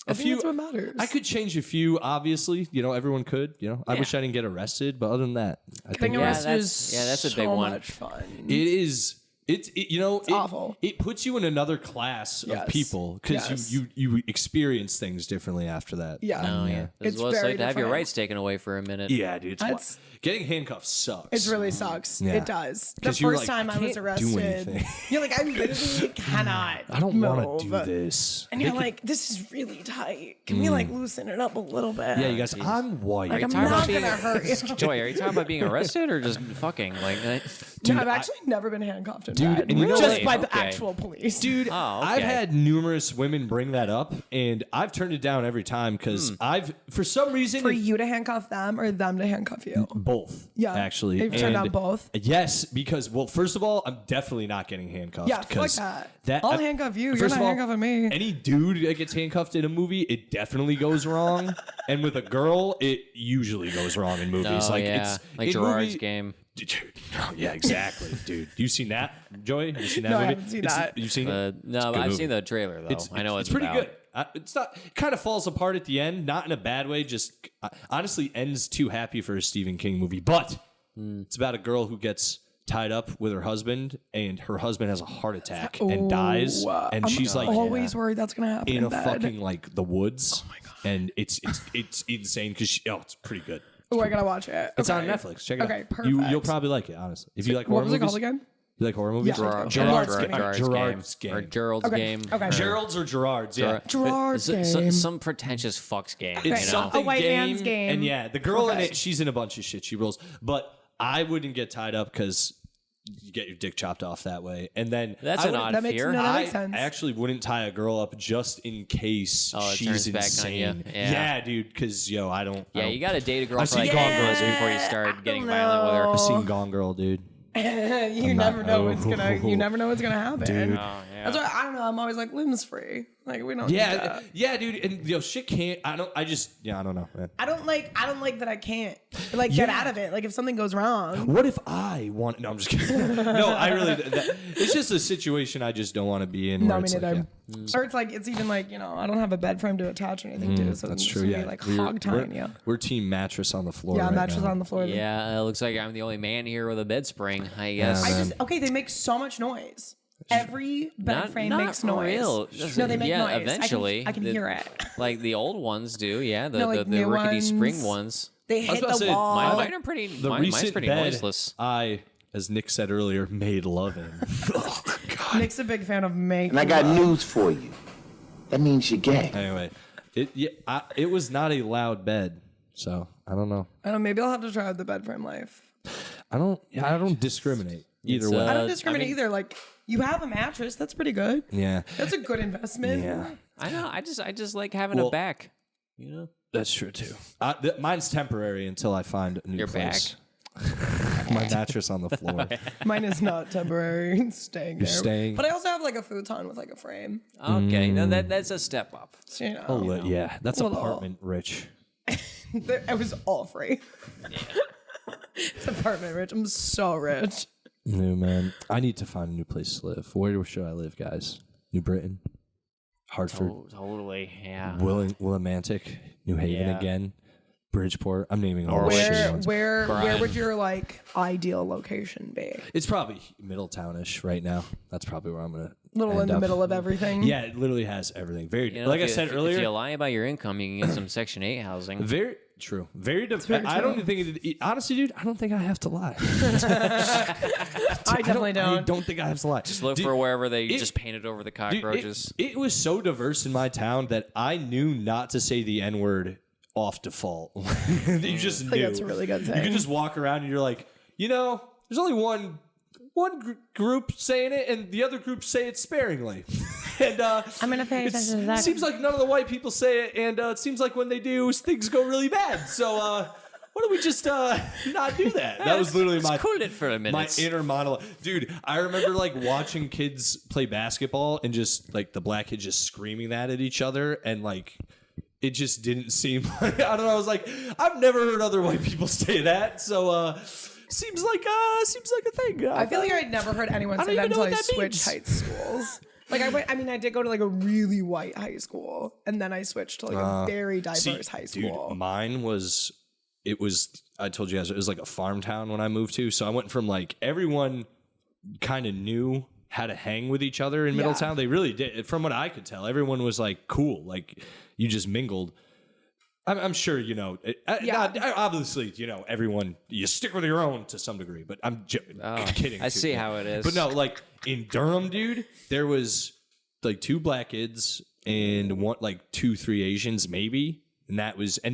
I think that's what matters. I could change a few, obviously. Everyone could. I wish I didn't get arrested, but other than that, I think Getting arrested that's- is yeah, that's a so big one. much fun. it is. It's awful. It puts you in another class of Yes. people because Yes. you experience things differently after that. Yeah. Oh yeah, It's it's what it's very like to have your different. rights taken away for a minute. Yeah, dude. It's- Getting handcuffed sucks. It really sucks. Yeah. It does. The 'Cause you're first like, time I I was can't do arrested, anything. you're like, I literally cannot. I don't want to move. do this. And you're like, this is really tight. Can we like loosen it up a little bit? Yeah, you guys. I'm white. Like, I'm talking not about being- gonna hurt you. Joy, are you talking about being arrested or just fucking like? No, I've actually never been handcuffed in Dude, bed. and you know just what? by the Okay. actual police. Dude, Oh, I've okay. had numerous women bring that up, and I've turned it down every time because I've, for some reason, For you to handcuff them or them to handcuff you. both. Yeah. actually, They've turned down both? Yes, because well, first of all, I'm definitely not getting handcuffed. Yeah, fuck 'cause that. I'll handcuff you. You're first not of all, handcuffing me. Any dude that gets handcuffed in a movie, it definitely goes wrong, and with a girl, it usually goes wrong in movies. Oh like yeah, it's like in Gerard's movie- game. Dude, oh, yeah, exactly, dude. You seen that, Joy? Have you seen that No, I movie? haven't seen that. You seen it? No, It's a but good I've movie. seen the trailer though. I know what it's pretty about. good. It's not. It kind of falls apart at the end, not in a bad way. Just honestly, ends too happy for a Stephen King movie. But it's about a girl who gets tied up with her husband, and her husband has a heart attack and dies, and I'm she's like always worried that's gonna happen in a bed. fucking like the woods. Oh my god! And it's insane because it's pretty good. Oh, I gotta watch it. It's on Okay. Netflix. Check it Okay, out. perfect. You'll probably like it, honestly. If you like What horror was it movies, called again? you like horror movies? Yeah. Gerard's Gerard's game. or Gerald's Okay, game. okay. or- Gerald's or Gerard's, yeah. Gerard's It's game. some pretentious fucks game. It's you know? something A white man's game. And yeah, the girl in Perfect. it, she's in a bunch of shit. She rolls. But I wouldn't get tied up because you get your dick chopped off that way. And then That's I an wouldn't- odd That makes fear. no- that I makes sense. actually wouldn't tie a girl up just in case Oh, it she's turns back on you. insane. Yeah. Dude, because I don't. Yeah, you got to date a girl I've for like seen 8 Gone Girl, months dude. before you start getting don't violent with her. know. I've seen Gone Girl, dude. You never know what's gonna. You never know what's gonna happen. Dude. Oh, yeah. That's why I don't know. I'm always like limbs free. Like we don't. need Yeah, that. yeah, dude. And shit can't. I don't know, man. I don't like that I can't like get Yeah. out of it. Like if something goes wrong. What if I want? No, I'm just kidding. No, I really. It's just a situation I just don't want to be in. No, where me it's like, neither. yeah. Or it's like it's even like I don't have a bed frame to attach or anything to, so That's it's true. gonna Yeah, be like We're- hog tying you. We're team mattress on the floor. Yeah, right mattress now. on the floor. Yeah, it looks like I'm the only man here with a bed spring, I guess. I just they make so much noise. Every bed frame not makes for noise. real. No, they make Yeah, noise. eventually. I can The- hear it. Like the old ones do, yeah. The No, like the new rickety spring ones. ones. They was hit about to the say, wall. Mine are pretty. The Mine's recent pretty bed noiseless. I, as Nick said earlier, made love in. Oh, God. Nick's a big fan of making. And I got love. news for you. That means you're gay. Anyway, it was not a loud bed, so I don't know. I don't know. Maybe I'll have to try out the bed frame life. I don't discriminate either It's, way. I don't I discriminate mean- either. Like you have a mattress, that's pretty good. Yeah, That's a good investment. yeah, I know. I just like having Well- a back. You know. that's true too. Mine's temporary until I find a new Your place. My mattress on the floor. Mine is not temporary. It's staying there. staying- But I also have like a futon with like a frame. Okay, no, that's a step up. So, Yeah, that's Little- apartment rich. It was all free. It's apartment rich. I'm so rich. No, man. I need to find a new place to live. Where should I live, guys? New Britain, Hartford, Totally, yeah. Willimantic, New Haven Yeah. again, Bridgeport. I'm naming all the Where shitty ones. where would your like ideal location be? It's probably Middletownish right now. That's probably where I'm gonna. Little in end the up. middle of everything. Yeah, it literally has everything. Very, You know, like I if you- said if you earlier, lie about your income, you can get some Section 8 housing. very true. Very. very I don't true. even think. Honestly, dude, I don't think I have to lie. I definitely I don't. don't think I have to lie. Just look Dude, for wherever they it- just painted over the Dude, cockroaches. it was so diverse in my town that I knew not to say the N word off default. You just knew. think that's a really good You thing. could just walk around and you're like, there's only one group saying it, and the other group say it sparingly. And I'm gonna pay attention to that. It seems like none of the white people say it, and it seems like when they do, things go really bad. So why don't we just not do that? That was literally my Cool it for a minute. my inner monologue. Dude, I remember like watching kids play basketball and just like the black kids just screaming that at each other, and like it just didn't seem like, I don't know, I was like, I've never heard other white people say that, so seems like a thing. I feel like I'd never heard anyone I say don't that even know until I what that switched means. high schools. Like I did go to like a really white high school, and then I switched to like a very diverse high school. Dude, mine was, I told you guys, it was like a farm town when I moved to. So I went from like everyone kind of knew how to hang with each other in Middletown. They really did. From what I could tell, everyone was like cool. Like you just mingled. I'm sure, you know, obviously, you know, everyone, you stick with your own to some degree, but I'm kidding. I see how it is. But no, like in Durham, dude, there was like 2 black kids and 2-3 Asians, maybe. And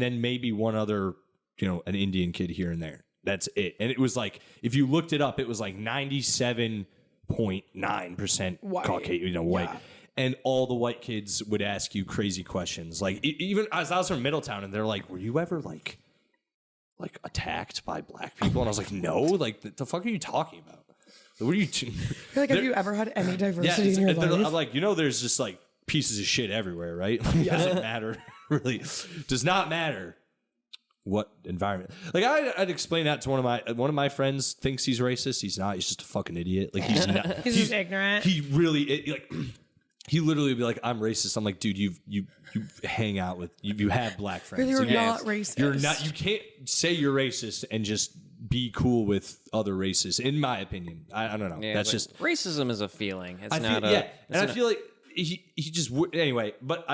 then maybe one other, you know, an Indian kid here and there. That's it. And it was like, if you looked it up, it was like 97.9% Caucasian, you know, white. Yeah. And all the white kids would ask you crazy questions. Like, even as I was from Middletown, and they're like, were you ever like attacked by black people? And I was like, no. Like, the fuck are you talking about? What are you like, have you ever had any diversity in your life? I'm like, you know, there's just like pieces of shit everywhere, right? It doesn't matter, really. Does not matter what environment. Like, I'd explain that to one of my friends thinks he's racist. He's not. He's just a fucking idiot. Like, he's not. He's just ignorant. He really, like... He literally would be like, I'm racist. I'm like, dude, you hang out with, you have black friends. You're not racist. You're not, you can't say you're racist and just be cool with other races, in my opinion. I don't know. Yeah, that's just. Racism is a feeling. It's I not feel, a. Yeah. And I feel like he just, anyway, but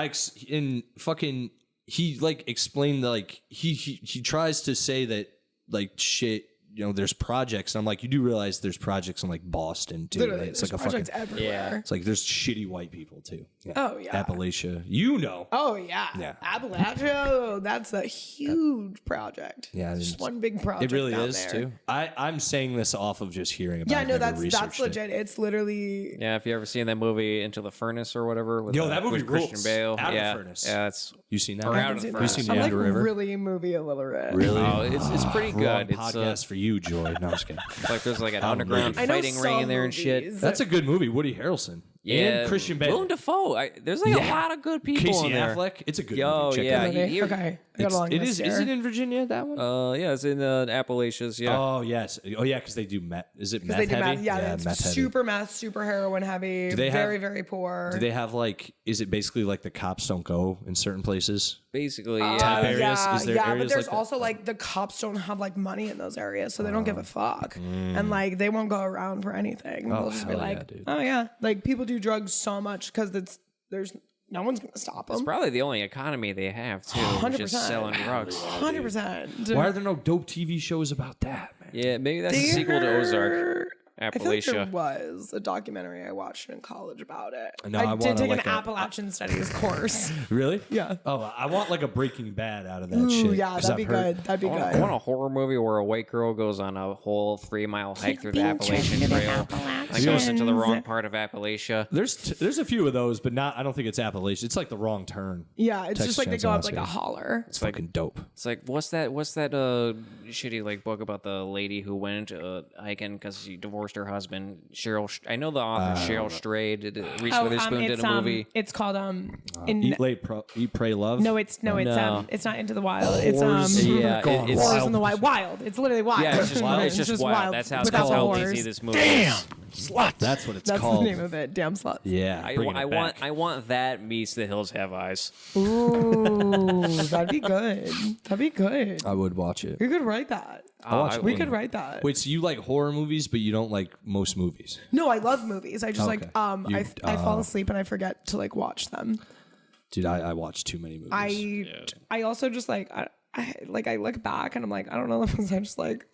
he like explained, like, he tries to say that, like, shit, you know, there's projects. And I'm like, you do realize there's projects in like Boston too. Literally, right? It's there's like a projects fucking everywhere. It's like there's shitty white people too. Yeah. Oh yeah, Appalachia. You know. Oh yeah. Yeah. Appalachia. That's a huge project. Yeah, it's just one big project. It really down is there. too. I'm saying this off of just hearing about. Yeah, it. no, I've never that's legit. it. It's literally. Yeah, if you ever seen that movie Into the Furnace or whatever. With, that movie with Christian rules. Bale. Out yeah, of the Furnace. Yeah, it's. You seen that? Or one? Out of the Have you Furnace. seen I'm the like River? really movie illiterate. Really? Oh, it's pretty Wrong good. It's podcast for you, Joy. No, I'm just kidding. like there's like an underground I know fighting ring in there and some shit. movies. That's a good movie. Woody Harrelson. Yeah, And Christian Bale. Willem Dafoe. There's like a lot of good people Casey in there. Affleck. It's a good Yo, movie. Check yeah, it out. he- Okay, I got a long It list is. here. Is it in Virginia? That one? Yeah, it's in the Appalachians. Yeah. Oh yes. Oh yeah, because they do meth. Is it meth They do heavy? meth. Yeah, it's meth heavy. super meth, super heroin heavy. Do they have- very, very poor. Do they have like? Is it basically like the cops don't go in certain places? Basically, Type yeah. areas? Yeah, Is there yeah, areas but there's like that? also like the cops don't have like money in those areas, so they don't give a fuck, and like they won't go around for anything. They'll just be hell yeah, like, dude. oh yeah, like people do drugs so much because there's no one's gonna stop them. It's probably the only economy they have too. 100%. Just selling drugs. 100%. Why are there no dope TV shows about that, man? Yeah, maybe that's a sequel to Ozark. I feel like there Appalachia. was a documentary I watched in college about it. No, I I did wanna, take an like, Appalachian Studies course. Really? Yeah. Oh, I want like a Breaking Bad out of that Ooh, shit. yeah, 'cause that'd I've be heard- good. That'd be I good. want a horror movie where a white girl goes on a whole 3-mile hike through the Appalachian Trail. Like goes into the wrong part of Appalachia. There's a few of those, but not. I don't think it's Appalachia. It's like the wrong turn. Yeah, it's Texas just like they Chainsaw go up like a Massacre. holler. It's fucking dope. It's like what's that shitty like book about the lady who went hiking because she divorced her husband? I know the author Cheryl Stray. Did Reese Witherspoon did a movie? It's called Eat, Pray, Love. No, it's No. It's not Into the Wild. It's Yeah, it's Horrors in the Wild. Wild. It's literally wild. yeah, it's just wild. It's just wild. That's how without the lazy horrors. this movie is. Slut. That's what it's That's called. the name of it. Damn sluts. Yeah. bringing it back. I want that meets The Hills Have Eyes. Ooh, that'd be good. That'd be good. I would watch it. We could write that. We could write that. Wait, so you like horror movies, but you don't like most movies? No, I love movies. I just Okay. I fall asleep and I forget to like watch them. Dude, I watch too many movies. I also just like I look back and I'm like, I don't know if I'm just like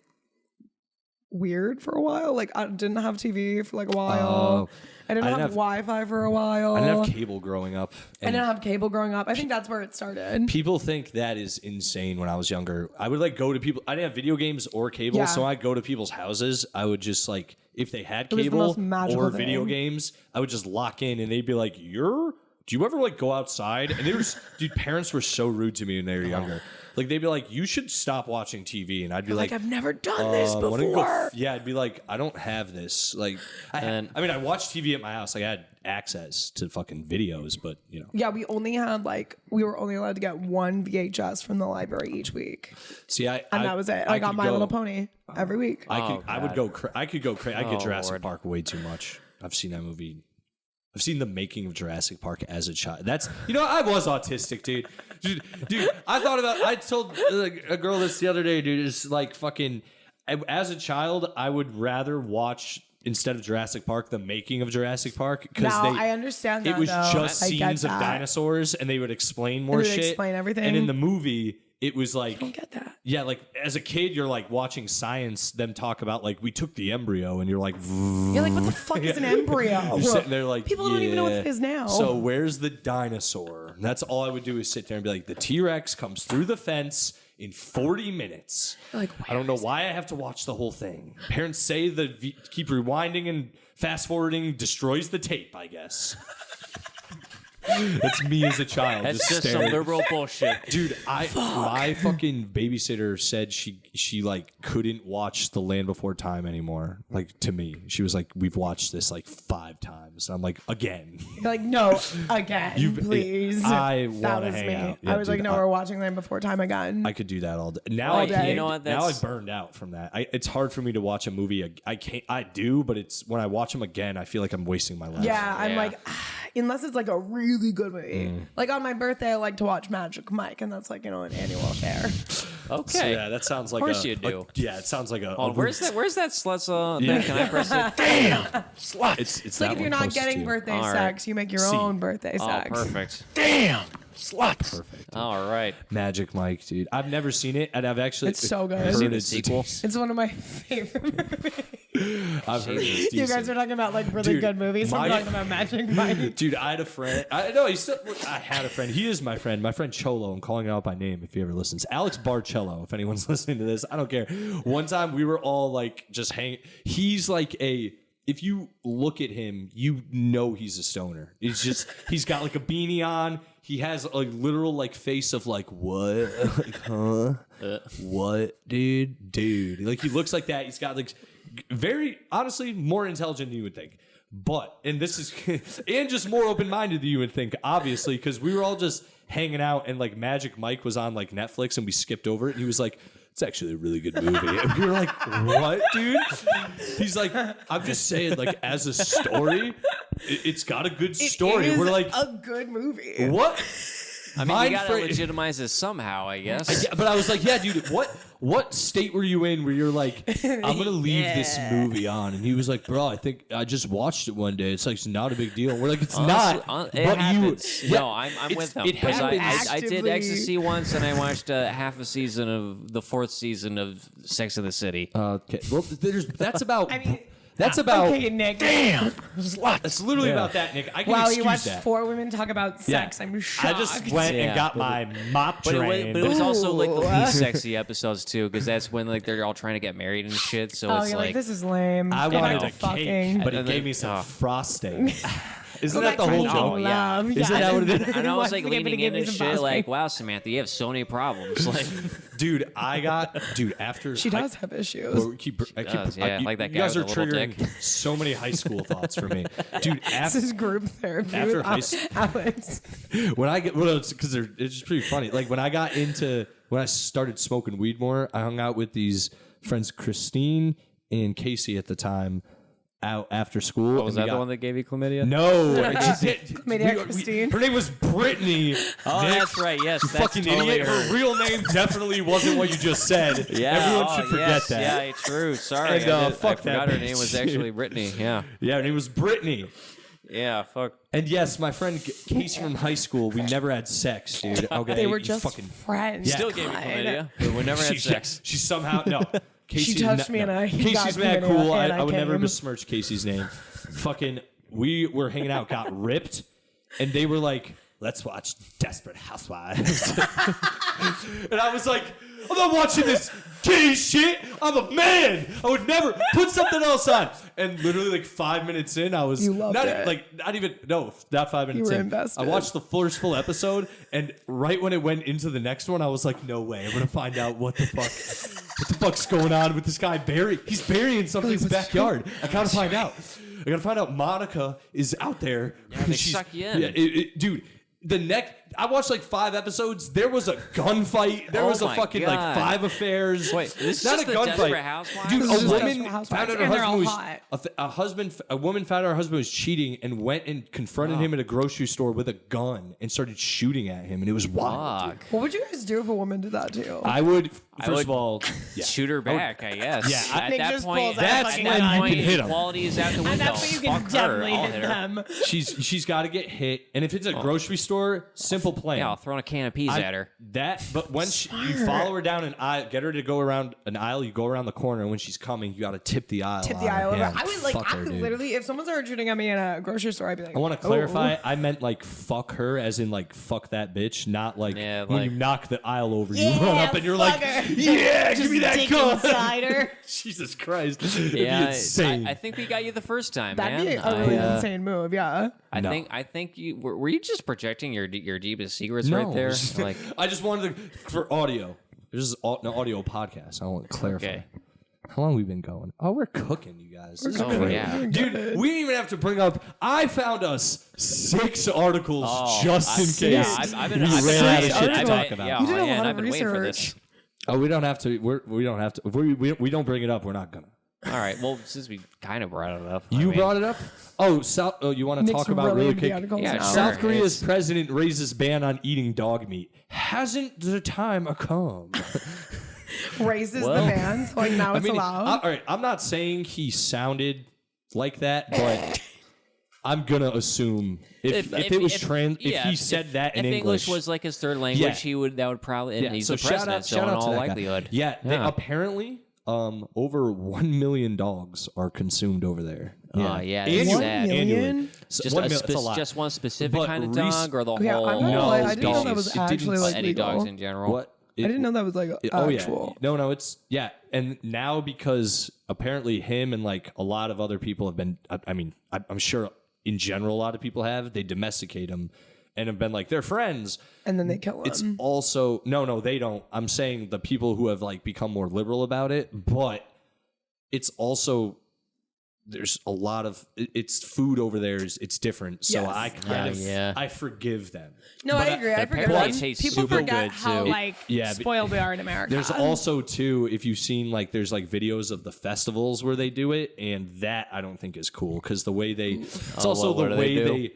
weird for a while. Like I didn't have TV for like a while. I didn't have Wi-Fi for a while. I didn't have cable growing up. I didn't have cable growing up. I think that's where it started. People think that is insane. When I was younger, I would like go to people. I didn't have video games or cable, Yeah. so I'd go to people's houses. I would just like, if they had was the cable most magical or video thing. games, I would just lock in, and they'd be like, "Do you ever like go outside?" And they were, dude, parents were so rude to me when they were younger. Like they'd be like, "You should stop watching TV," and I'd be like, I've never done this wanna before. yeah, I'd be like, I don't have this. Like, I mean, I watched TV at my house. Like, I had access to fucking videos, but you know. Yeah, we were only allowed to get one VHS from the library each week, See, and that was it. I got could My go- Little Pony every week. I would go. I could go crazy. I get Oh, Jurassic Lord. Park way too much. I've seen that movie. I've seen the making of Jurassic Park as a child. That's I was autistic, dude. Dude, I told a girl this the other day, dude. It's like fucking. As a child, I would rather watch instead of Jurassic Park, the making of Jurassic Park. No, I understand that. It was though. just I get scenes of that. dinosaurs, and they would explain more They would shit. explain everything. And in the movie, it was like, I don't get that. yeah, like as a kid, you're like watching science, them talk about like we took the embryo, and you're like, You're like, what the fuck is an embryo? you're sitting there like, People don't even know what it is now. So where's the dinosaur? And that's all I would do is sit there and be like, the T-Rex comes through the fence in 40 minutes. Like, I don't know why I have to watch the whole thing. Parents say keep rewinding and fast forwarding destroys the tape, I guess. That's me as a child. That's just some staring. liberal bullshit. Dude, my fucking babysitter said she like couldn't watch The Land Before Time anymore. Like to me, she was like, "We've watched this like 5 times." And I'm like, "Again." You're like, no, again, please. I that want to was hang me. out. I was like, no, we're watching Land Before Time again. I could do that all day. Now All I day. can't. You know what, Now I that's- burned out from that. It's hard for me to watch a movie. I can't. I do, but it's when I watch them again, I feel like I'm wasting my life. yeah, I'm Yeah. like, unless it's like a really good movie. Like on my birthday, I like to watch Magic Mike, and that's like, an annual affair. Okay. So, yeah, that sounds like course you do. yeah, it sounds like a. Oh, where's that slut's Yeah. thing? Can I press it? Damn, slut. It's It's like that if you're one not closest getting to you. birthday All right. sex, you make your See. own birthday Oh, sex. perfect. Damn, slut. Perfect. All right. Magic Mike, dude. I've never seen it, and I've actually It's so good. heard Seen the it's sequel? It's one of my favorite movies. I've heard it's You guys decent. are talking about like really Dude, good movies. I'm my- talking about Magic Mike. Dude, I had a friend. I know I had a friend. He is my friend. My friend Cholo. I'm calling him out by name if he ever listens. Alex Barcello. If anyone's listening to this, I don't care. One time we were all like just hanging. He's like a. If you look at him, you know he's a stoner. He's got like a beanie on. He has a literal like face of like what, like, huh? What, dude? Like he looks like that. He's got like very honestly more intelligent than you would think. But and this is and just more open minded than you would think, obviously, because we were all just hanging out and like Magic Mike was on like Netflix and we skipped over it and he was like, it's actually a really good movie. And we were like, what, dude? He's like, I'm just saying, like, as a story, it's got a good story. It is We're like, a good movie. what? I mean, Mind you gotta fra- legitimize this somehow, I guess. Yeah, but I was like, yeah, dude, what state were you in where you're like, I'm gonna leave this movie on? And he was like, bro, I think I just watched it one day. It's like it's not a big deal. And we're like, it's Honestly, not. It but happens. you, No, I'm with them. It Because happens. I did Actively. Ecstasy once, and I watched half a season of the 4th season of Sex and the City. Okay, well, that's about. I mean, that's about. okay, Nick. Damn, it's literally about that, Nick. I can Wow, excuse you watched that. 4 women talk about sex. Yeah. I'm shocked. I just went Yeah. and got my mop But train. it was also like the Ooh. least sexy episodes too, because that's when like they're all trying to get married and shit. So Oh, it's you're like, this is lame. I Get wanted back a to fucking. cake, but it And gave then- me some oh. frosting. Isn't Go that back the to whole making joke? love. Isn't that what it is? And I was like Once again, leaning give me into some shit, like, frosting. wow, Samantha, you have so many problems. Like, Dude, after She does have issues. Well, I does, yeah, like that you guy guys are with the little triggering dick. so many high school thoughts for me, dude. This After is group therapy After with high s- Alex. when I get because it's just pretty funny. Like when I started smoking weed more, I hung out with these friends, Christine and Casey at the time, out after school. was that the one that gave you chlamydia? No, Chlamydia Christine. Her name was Brittany. Oh, Nick. that's right. Yes, You that's fucking totally idiot. her. Her real name definitely wasn't what you just said. Yeah, Everyone should forget yes, that. Yeah, true. Sorry, And, I fuck that forgot her name was bitch. actually Brittany. Yeah, Yeah, her name was Brittany. yeah. Fuck. And yes, my friend Casey from high school, we never had sex, dude. Okay, They were you just fucking. friends. Yeah. Still gave me God. chlamydia, but we never had sex. She somehow no. Casey, touched me and I got Casey's mad chlamydia cool. and I would never came. besmirch Casey's name. Fucking, we were hanging out, got ripped, and they were like, "Let's watch Desperate Housewives," and I was like, "I'm not watching this gay shit. I'm a man. I would never put something else on." And literally, like 5 minutes in, I was You loved not it. not 5 minutes were in. invested. I watched the first full episode, and right when it went into the next one, I was like, "No way! I'm gonna find out what the fuck's going on with this guy Barry. He's burying something in his backyard. I gotta find out. I gotta find out Monica is out there. Yeah, they She's- suck you in. Yeah, dude, the neck. I watched like 5 episodes. There was a gunfight. There was a fucking like 5 affairs. Wait, this is not just a the Desperate gunfight. Housewives? Dude, This a is just woman Desperate Housewives, found out her and they're husband all was a woman found out her husband was cheating and went and confronted him at a grocery store with a gun and started shooting at him, and it was wild. Fuck. What would you guys do if a woman did that to you? I would would of all shoot her back, I guess. Yeah, at Nick that just point, pulls out That's fucking when gun. you can hit 'em. Equality is out the window. And that's what you can Fuck her. definitely I'll hit hit her. them. she's got to get hit, and if it's a grocery store, simple plan. Yeah, I'll throw a can of peas at her. But when you follow her down an aisle, get her to go around an aisle. You go around the corner, and when she's coming, you got to tip the aisle. Tip the aisle over. Yeah, I would like. fuck I her, would dude. literally, if someone started shooting at me in a grocery store, I'd be like, I want to clarify. I meant like fuck her, as in like fuck that bitch, not like Yeah, when like- you knock the aisle over, you Yeah, run up and you're like, fuck her. yeah, give me that dick gun. inside her. Jesus Christ, it'd be Yeah, insane. I think we got you the first time, That'd man. be a really I, insane move. Yeah. No. I think you were you just projecting your deepest secrets No, right there? just- Like, I just wanted to for audio. This is an audio podcast. I want to clarify. okay. How long we been going? Oh, we're cooking, you guys. This is Oh, great. yeah. Dude, we didn't even have to bring up. I found us 6 articles Oh, just in case. Yeah, I've been. we I've been ran out of reading shit to articles. talk about. Yeah, You did a yeah, lot and of I've been waiting for this. research. Oh, we don't have to. We don't have to. If we don't bring it up, we're not gonna. All right. Well, since we kind of brought it up, You brought it up. Oh, you want to Nick's talk about really really into the quick? articles Yeah, now. sure. South Korea's It's- president raises ban on eating dog meat. Hasn't the time come? Raises Well, the ban, so like now it's allowed. all right. I'm not saying he sounded like that, but I'm gonna assume if it was if he said that in if English was like his third language, Yeah. that would probably. And yeah, he's so the president, so in to all that guy. likelihood. Yeah, Yeah. apparently, over 1 million dogs are consumed over there. Oh, yeah, that's annually. sad. million? So Just 1 a mil- it's a lot. just one specific But kind of rec- dog, or the Yeah, whole. I'm not No, like, I didn't know that dogs. was It didn't actually say like any legal. dogs in general. What? I didn't know that was like actual. No, it's and now because apparently him and like a lot of other people have been. I mean, I'm sure in general a lot of people have. They domesticate them and have been like they're friends. And then they kill him. It's also no, they don't. I'm saying the people who have like become more liberal about it, but it's also there's a lot of it's food over there is it's different. So Yes. I kind Yeah. I forgive them. No, But I agree. I forget apparently that. it tastes People super forget good, how too. like Yeah, but- spoiled we are in America. There's also too, if you've seen like there's like videos of the festivals where they do it, and that I don't think is cool because the way they it's also what the do they way do? they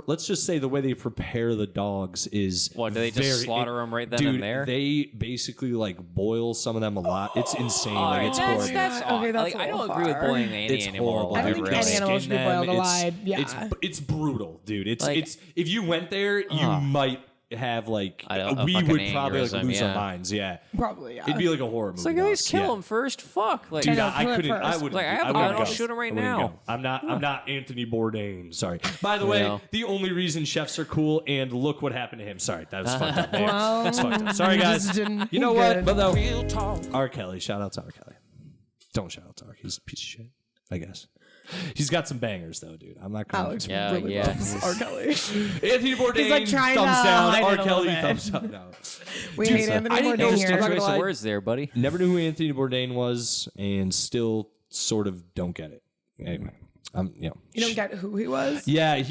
let's just say the way they prepare the dogs is What, do they just slaughter 'em right then dude, and there? They basically like boil some of them a lot. It's insane. Like it's horrible. that's Okay, that's like, a I don't little agree with far. boiling any It's animal. horrible. I don't dude. think They any animal skin should be boiled them. alive. Yeah. It's brutal, dude. It's Like- it's if you went there, you might have like A we fucking would probably like aneurysm, lose yeah. our minds. Yeah, Probably, yeah. it'd be like a horror movie. It's like to at us, least kill yeah. him first. Fuck. Like, Dude, know, I kill it couldn't. I first. wouldn't. Like, I have a wouldn't gun, I'll go. shoot him right I wouldn't now. go. I'm not Anthony Bourdain. Sorry. By the way, No. the only reason chefs are cool, and look what happened to him. Sorry, that was fucked up. Well, That's fucked up. Sorry, guys. this didn't You know good. what? But though, R. Kelly. Shout out to R. Kelly. Don't shout out to R. He's a piece of shit. I guess. He's got some bangers though, dude. I'm not going Alex Yeah, really yeah. loves R. Kelly. Anthony Bourdain, He's, like, trying thumbs to down. hide R. it a Kelly, little bit. thumbs up. No. We Dude, hate Anthony I didn't know Bourdain this here. I'm not choice gonna of lie. words there, buddy. Never knew who Anthony Bourdain was, and still sort of don't get it. Anyway, You don't get who he was? Yeah,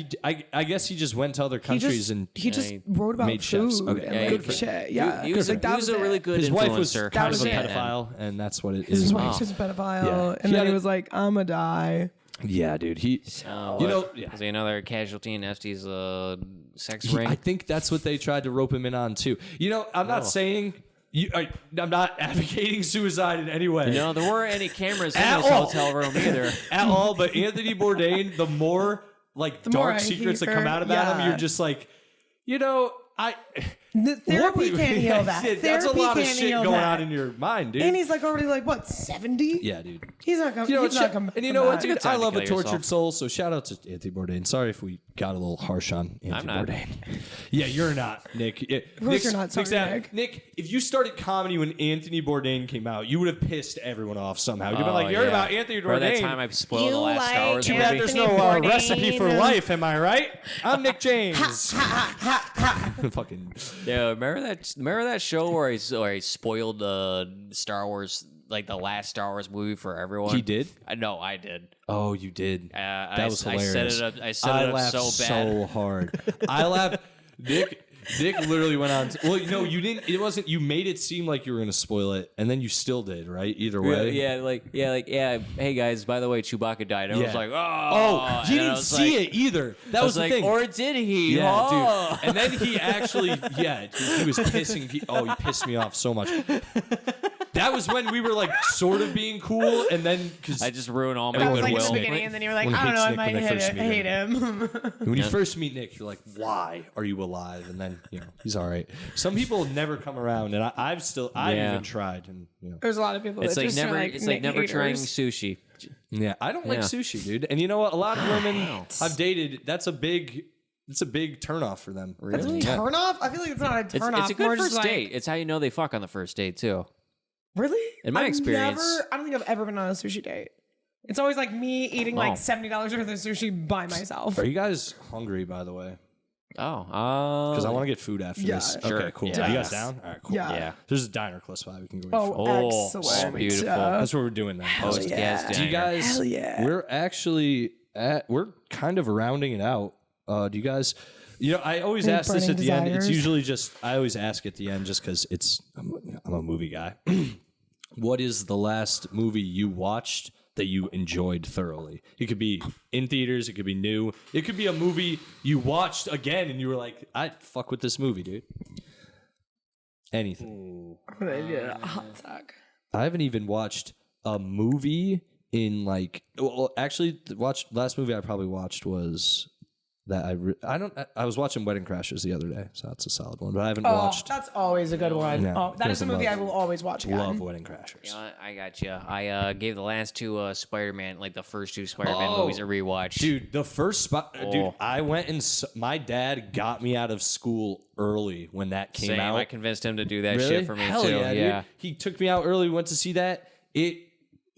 I guess he just went to other He countries just, and he just wrote about made food chefs. Okay. and Yeah, like good for him. shit. Yeah, He was, like, that he was a really it. good his wife was influencer. kind of a was it. pedophile, and that's what it His is. wife was a pedophile, Yeah. and He then had he a- was like, "I'ma die." Yeah, dude. He, Oh, you what? know, yeah. Is he another casualty in FT's sex He- ring? I think that's what they tried to rope him in on too. You know, I'm not saying I'm not advocating suicide in any way. No, there weren't any cameras in At this all. hotel room either. At all, but Anthony Bourdain, the more like The more dark I secrets that hear, come out about him, yeah. you're just like, you know, The therapy what- can't heal that. Shit, that's a Therapy lot of can't shit heal going that. on in your mind, dude. And he's like already like what 70? yeah, dude. He's not coming. You know, he's not what, coming. and you know what, back. dude? time I to love a kill tortured yourself. soul, so shout out to Anthony Bourdain. Sorry if we got a little harsh on Anthony not. Bourdain. Yeah, you're not, Nick. Of course you're not. Sorry, Nick. If you started comedy when Anthony Bourdain came out, you would have pissed everyone off somehow. You'd have been like, you're yeah. about Anthony Or that Bourdain. time I spoiled the You last like Star Wars Too movie. bad there's no Anthony recipe for Bourdain. life, am I right? I'm Nick James. Fucking Yeah, remember that show where he spoiled Star Wars, like the last Star Wars movie for everyone? He did? No, I did. Oh, you did. That was I hilarious. set it up. I set it up laughed so bad. so hard. I laughed. Nick Nick literally went on. Well, no, you didn't. It wasn't. You made it seem like you were going to spoil it, and then you still did, right? Either way. Yeah. Hey guys, by the way, Chewbacca died. I was like, oh, you didn't see it either. That was the like, thing. or did he? Yeah, dude. And then he actually, he was pissing. He pissed me off so much. That was when we were like sort of being cool, and then because I just ruined all my That was like in the goodwill. beginning, and then you were like, When I don't know, I Nick might when they first meet hate him. when you first meet Nick, you're like, why are you alive? And then he's all right. Some people never come around, and I've even tried, and There's a lot of people It's that like just never. are like It's like never haters. trying sushi. yeah, I don't like Yeah. sushi, dude. And you know what? A lot of women I've dated. That's a big turnoff for them. Really? Turn off? I feel like it's not a turn off. It's a good More just first like, date. It's how you know they fuck on the first date too. Really? In my experience. I don't think I've ever been on a sushi date. It's always like me eating like Oh. $70 worth of sushi by myself. Are you guys hungry, by the way? Because Because I want to get food after this. Sure. Okay, cool. Yeah. You guys down? All right, cool. Yeah. Yeah. There's a diner close by. We can go. Get food. Oh, Oh, excellent. beautiful. That's what we're doing then. Post gas Do you guys? Hell yeah. We're actually we're kind of rounding it out. Do you guys? I always ask this at burning the end. It's desires? usually just I always ask at the end just because I'm a movie guy. What is the last movie you watched that you enjoyed thoroughly? It could be in theaters. It could be new. It could be a movie you watched again and you were like, I fuck with this movie, dude. Anything. I'm gonna get a hot dog. I haven't even watched a movie in actually, last movie I probably watched was that I was watching Wedding Crashers the other day, so that's a solid one. But I haven't watched. That's always a good one. Yeah. That is a movie Love. I will always watch again. Love Wedding Crashers. I got you. I gave the last two Spider-Man, like the first two Spider-Man movies, a rewatch. Dude, the first Oh. dude, I went and my dad got me out of school early when that came Same. out. I convinced him to do that Really? shit for me Hell too. yeah, Yeah. dude. He took me out early. We went to see that. It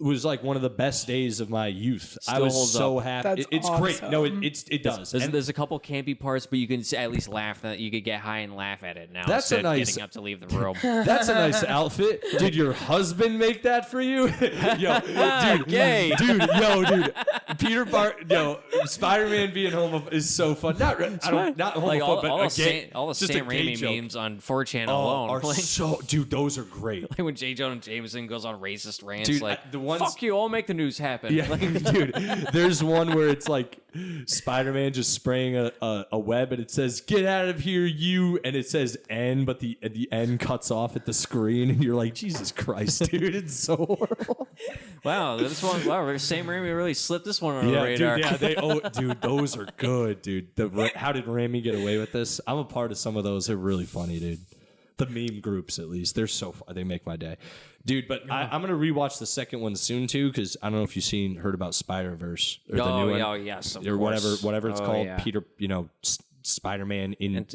was like one of the best days of my youth. I Still was holds so up. happy. That's It's great. awesome. No, it does. And There's a couple campy parts, but you can at least laugh. That you could get high and laugh at it now. That's a instead of nice- getting up to leave the room. that's a nice outfit. Did your husband make that for you? Yo, dude, gay. dude, Spider-Man being homophobic is so fun. Not homophobic, Like all, but all, a the gay, all the just Sam a gay Raimi joke. memes on 4chan Oh, alone. are Like, so, dude, those are great. when J. Jonah Jameson goes on racist rants, Dude, like the ones- "Fuck you, I'll make the news happen." Yeah, dude. There's one where it's like Spider-Man just spraying a web, and it says "Get out of here, you!" and it says "N," but the N cuts off at the screen, and you're like, Jesus Christ, dude, it's so horrible. Wow, this one. Wow, Sam Raimi really slipped this one on the radar. Dude, those are good, dude. How did Raimi get away with this? I'm a part of some of those. They're really funny, dude. The meme groups, at least, they're so fun. They make my day, dude. But I'm gonna rewatch the second one soon too, because I don't know if you've heard about Spider-Verse or the new one. Oh, yes, of or course. whatever it's Oh, called. yeah. Peter, Spider-Man in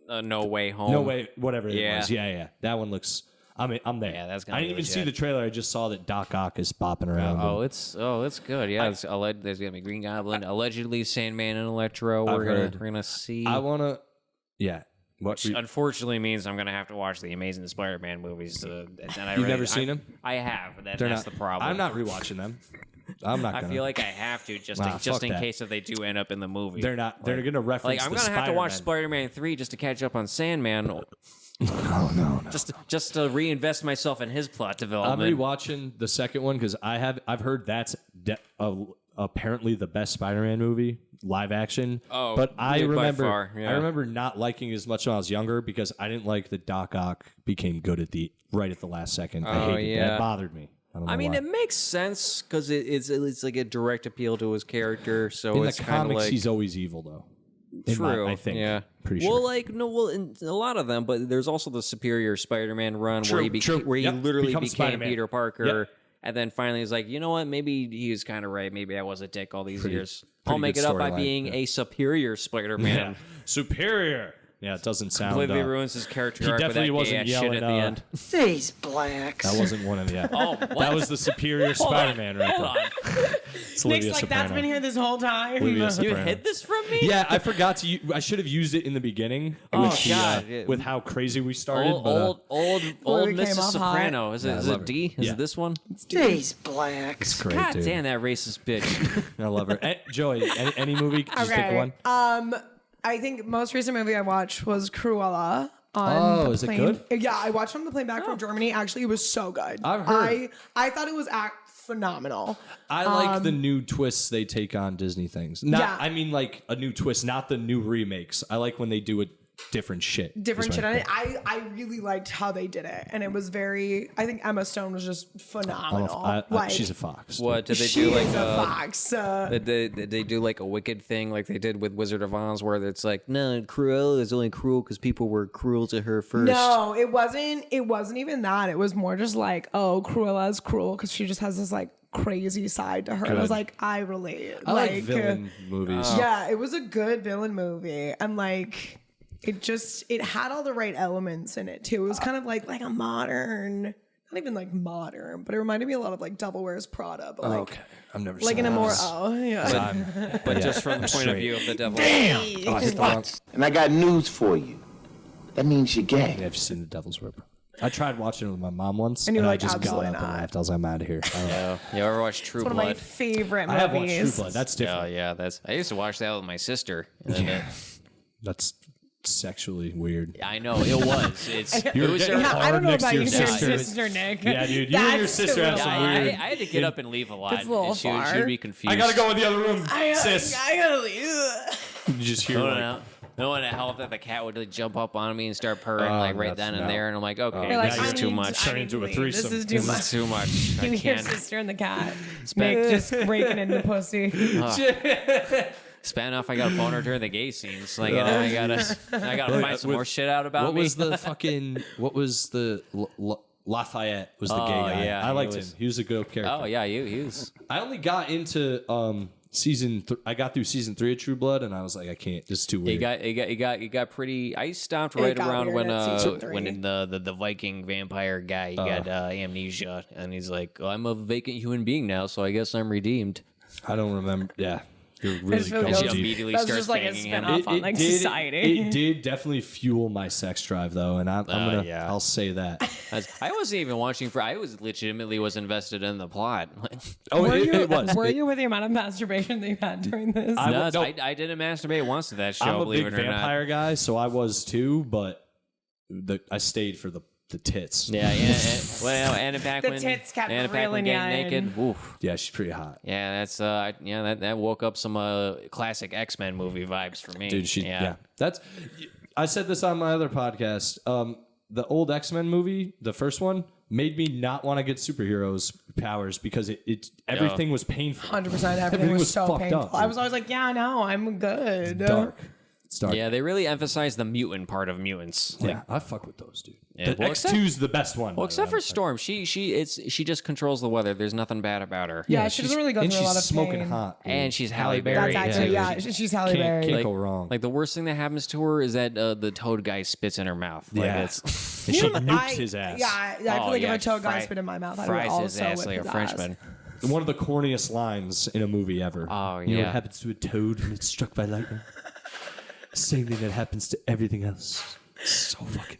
No Way Home. No Way, whatever it Yeah. was. Yeah. That one looks. I'm there. Yeah, that's gonna I be didn't even see legit. the trailer. I just saw that Doc Ock is bopping around. It's good. Yeah, there's gonna be Green Goblin, allegedly Sandman and Electro. We're gonna see. I wanna. Yeah. Which unfortunately means I'm gonna have to watch the Amazing Spider-Man movies. You've never seen them? I have. That's the problem. I'm not rewatching them. I'm not. I Gonna. feel like I have to just fuck in that. case if they do end up in the movie. They're not. They're gonna reference. Like I'm the gonna have to watch Spider-Man. Spider-Man 3 just to catch up on Sandman. No. Just to reinvest myself in his plot I'm development. rewatching the second one because I've heard that's apparently the best Spider-Man movie live action. Oh, but I by remember far, yeah. I remember not liking it as much when I was younger because I didn't like that Doc Ock became good right at the last second. I hated yeah. that. It bothered me. I don't know I mean, why. it makes sense because it's like a direct appeal to his character. So in it's the kind of comics like he's always evil though. true. I think. Yeah. Pretty Well, sure. in a lot of them, but there's also the Superior Spider-Man run True, where he Yep, literally becomes became Spider-Man. Peter Parker. Yep. And then finally he's like, you know what? Maybe he was kind of right. Maybe I was a dick all these years. I'll make good it up by storyline, being yeah. a superior Spider-Man. Yeah. Superior. Yeah, it doesn't sound. Completely ruins his character he arc with definitely that wasn't gay-ass shit yelling at the end. These blacks. That wasn't one of the. Oh, what? That was the Superior Spider-Man right Hold there. on. It's Nick's Olivia like, that's Soprano. been here this whole time. Olivia You Soprano. hid this from me? Yeah, I forgot to. I should have used it in the beginning. Oh, with God. with how crazy we started. Old Before we Mrs. came off hot. Soprano. Is I it love her. D? Is Yeah. it this one? These blacks. It's great, God dude. damn that racist bitch. I love her. Joey, any movie? Just pick one. I think most recent movie I watched was Cruella. On the is it plane. good? Yeah, I watched it on the plane back from Germany. Actually, it was so good. I've heard. I thought it was phenomenal. I like the new twists they take on Disney things. Yeah. I mean like a new twist, not the new remakes. I like when they do it different shit. Different shit on it. I really liked how they did it, and it was very. I think Emma Stone was just phenomenal. She's a fox. What did they she do? Like is a fox. Did they do like a Wicked thing, like they did with Wizard of Oz, where it's like, no, Cruella is only cruel because people were cruel to her first. No, it wasn't. It wasn't even that. It was more just like, oh, Cruella's cruel because she just has this like crazy side to her. And I was like, I relate. I like villain movies. Yeah, it was a good villain movie, and like. It had all the right elements in it too. It was kind of like a modern, not even like modern, but it reminded me a lot of like Devil Wears Prada. But like, Okay, I've never like seen in a more But just from the point of view of the devil. And I got news for you. That means you're gay. I've seen The Devil's Rip. I tried watching it with my mom once, And you were I like, just got absolutely up and not. laughed. I was like, I'm out of here. You ever watch True one of my Blood? favorite I have watched movies. True Blood. That's different. Yeah, I used to watch that with my sister. And That's sexually weird. I know it was. It was. getting Yeah, I don't know next about to you your and your sister. sister, Nick. Yeah, dude. You and your That's sister a have little some I, far. weird. I had to get up and leave a lot. That's a little and far. she'd be confused. I gotta go in the other room, sis. I gotta leave. You just hear No, like, no, no one to help that the cat would like jump up on me and start purring like right that's then and no. there, and I'm like, okay, You're like, this I is too need- much. I Turn need into to a leave. threesome. This is too This much. is too much. You I and your can't. sister and the cat. Nick just raking in the pussy. Span off. I got a boner during the gay scenes. Like, you know, I gotta find some more shit out about what me. was the fucking? What was the Lafayette was the gay guy? yeah, I liked he him. was- He was a good character. Oh yeah, he was. I only got into I got through season 3 of True Blood, and I was like, I can't. This is too weird. He got pretty. I stopped It right got around weird when at season 3. when the Viking vampire guy he got amnesia, and he's like, oh, I'm a vacant human being now, so I guess I'm redeemed. I don't remember. Yeah, you're really just feel going like She that was- deep. immediately that was starts just like a banging him. spin-off on like did, society. It did definitely fuel my sex drive, though, and I'm gonna. yeah. I'll say that. I wasn't even watching for. I was legitimately invested in the plot. Oh, Were it was. Were you with the amount of masturbation that you had during this? I no. didn't masturbate once to that show. I'm a believe big it or not. vampire guy, so I was too, but I stayed for the tits. Yeah, well, Anna Paquin. tits kept Anna Paquin reeling getting you in. naked. Oof. Yeah, she's pretty hot. Yeah, that's that woke up some classic X-Men movie vibes for me. Dude, that's. I said this on my other podcast. The old X-Men movie, the first one, made me not want to get superheroes powers because everything was painful. 100%. Everything was so fucked painful. up, I dude. was always like, yeah, no, I'm good. Dark. It's dark. Yeah, they really emphasize the mutant part of mutants. Like, Yeah, I fuck with those, dude. Yeah, The well, X2's the best one. well, by the except way. for Storm, she just controls the weather. There's nothing bad about her. Yeah, she doesn't really go and through a she's lot of smoking pain. hot. dude. And she's Halle Berry. That's actually, she's Halle Berry. Can't Like- go wrong. Like the worst thing that happens to her is that the Toad guy spits in her mouth. Like Yeah. it's and she You know, nukes his ass. Yeah, I feel Oh, like yeah, if a toad guy fry- spit in my mouth, I would fries also his ass whip like a his Frenchman. One of the corniest lines in a movie ever. Oh, You know yeah. what happens to a toad when it's struck by lightning? Same thing that happens to everything else. So fucking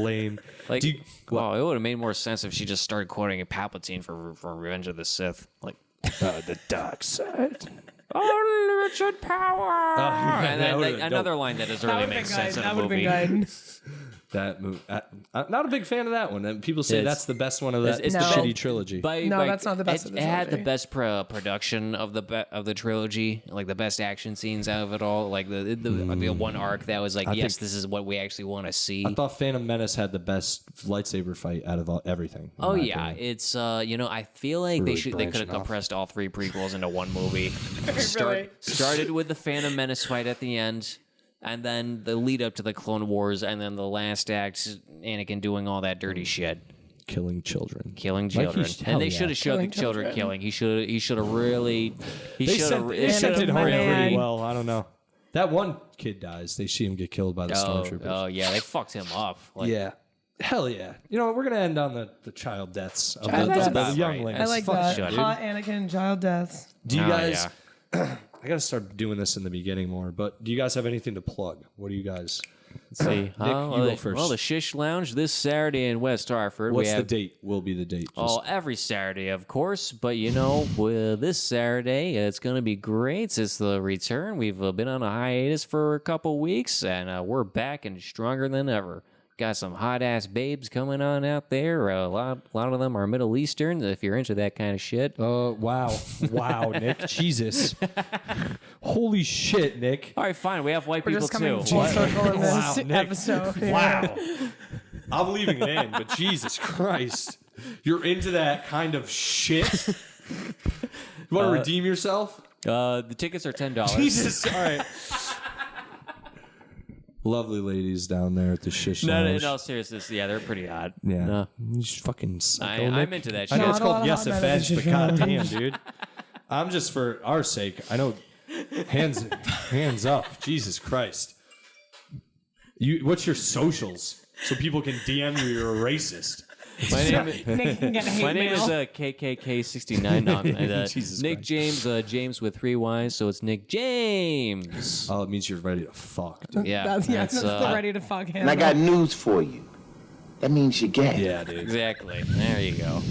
lame. Like, Do you- well, it would have made more sense if she just started quoting a Palpatine for Revenge of the Sith. Like, the dark side. unlimited power. And then that would've like, been another dope. line that doesn't That really would have make been sense good. in a That would have movie. been good. That movie. I'm not a big fan of that one. And people say It's- that's the best one of that it's the shitty best- trilogy. No, that's not the best It, of the it had the trilogy. best production of the trilogy, like the best action scenes out of it all. Like the one arc that was like, yes, this is what we actually want to see. I thought Phantom Menace had the best lightsaber fight out of everything. in Oh my yeah, opinion. it's I feel like Really they could have branching off. compressed all three prequels into one movie. Really? Started with the Phantom Menace fight at the end, and then the lead up to the Clone Wars, and then the last act, Anakin doing all that dirty shit, killing children. killing Like he children, should- and hell they yeah. should have showed the Killing children children. killing. He should have really. He They should sent, have. they sent it home my man. pretty well. I don't know. That one kid dies. They see him get killed by the stormtroopers. Oh yeah, they fucked him up. Like, Yeah. Hell yeah. You know, we're going to end on the child deaths of Child the, deaths. the That's younglings. I like Fuck that. shit, dude. Hot Anakin child deaths. Do you Oh, guys... I got to start doing this in the beginning more, but do you guys have anything to plug? What do you guys... Let's see. Nick, you go first. Well, the Shish Lounge this Saturday in West Hartford. What's the date? Will be the date. Oh, every Saturday, of course. But, you know, with this Saturday, it's going to be great. It's the return. We've been on a hiatus for a couple weeks, and we're back and stronger than ever. Got some hot-ass babes coming on out there. A lot of them are Middle Eastern, if you're into that kind of shit. Wow, Nick, Jesus, holy shit, Nick. All right, fine. We have white We're people, just coming too. full circle in this Nick. episode. Yeah. Wow, I'm leaving it in, but Jesus Christ, you're into that kind of shit. You want to redeem yourself? The tickets are $10. Jesus, all right. Lovely ladies down there at the Shish No, Lounge. no, seriousnly. Yeah, they're pretty hot. Yeah, No. you just fucking psycho, I'm Nick. into that I know shit. it's Not a lot called of Yes hot men at Offense, the but Shish goddamn, dude. I'm just for our sake. I know. Hands up, Jesus Christ. What's your socials so people can DM you you're a racist? My name, Nick can get hate my name is mail. KKK69. No, Jesus Nick Christ. James, James with 3 Y's, so it's Nick James. Oh, it means you're ready to fuck, dude. Yeah, That's the ready to fuck him. And I got news for you. That means you're gay. Yeah, dude. exactly. There you go.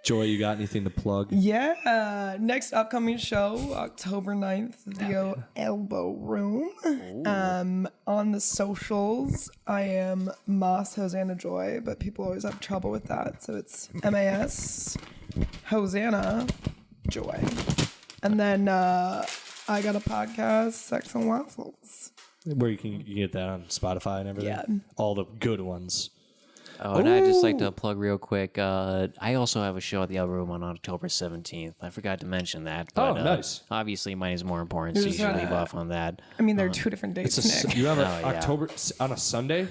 Joy, you got anything to plug? Yeah. Next upcoming show, October 9th, the Elbow Room. On the socials, I am Mas Hosanna Joy, but people always have trouble with that. So it's MAS Hosanna Joy. And then I got a podcast, Sex and Waffles. Where you can get that on Spotify and everything? Yeah. All the good ones. Oh, and I'd just like to plug real quick. I also have a show at the Elbow Room on October 17th. I forgot to mention that. But, nice. Obviously, mine is more important, so you should leave off on that. I mean, there are two different dates, Nick. You have Oh, an yeah. October on a Sunday?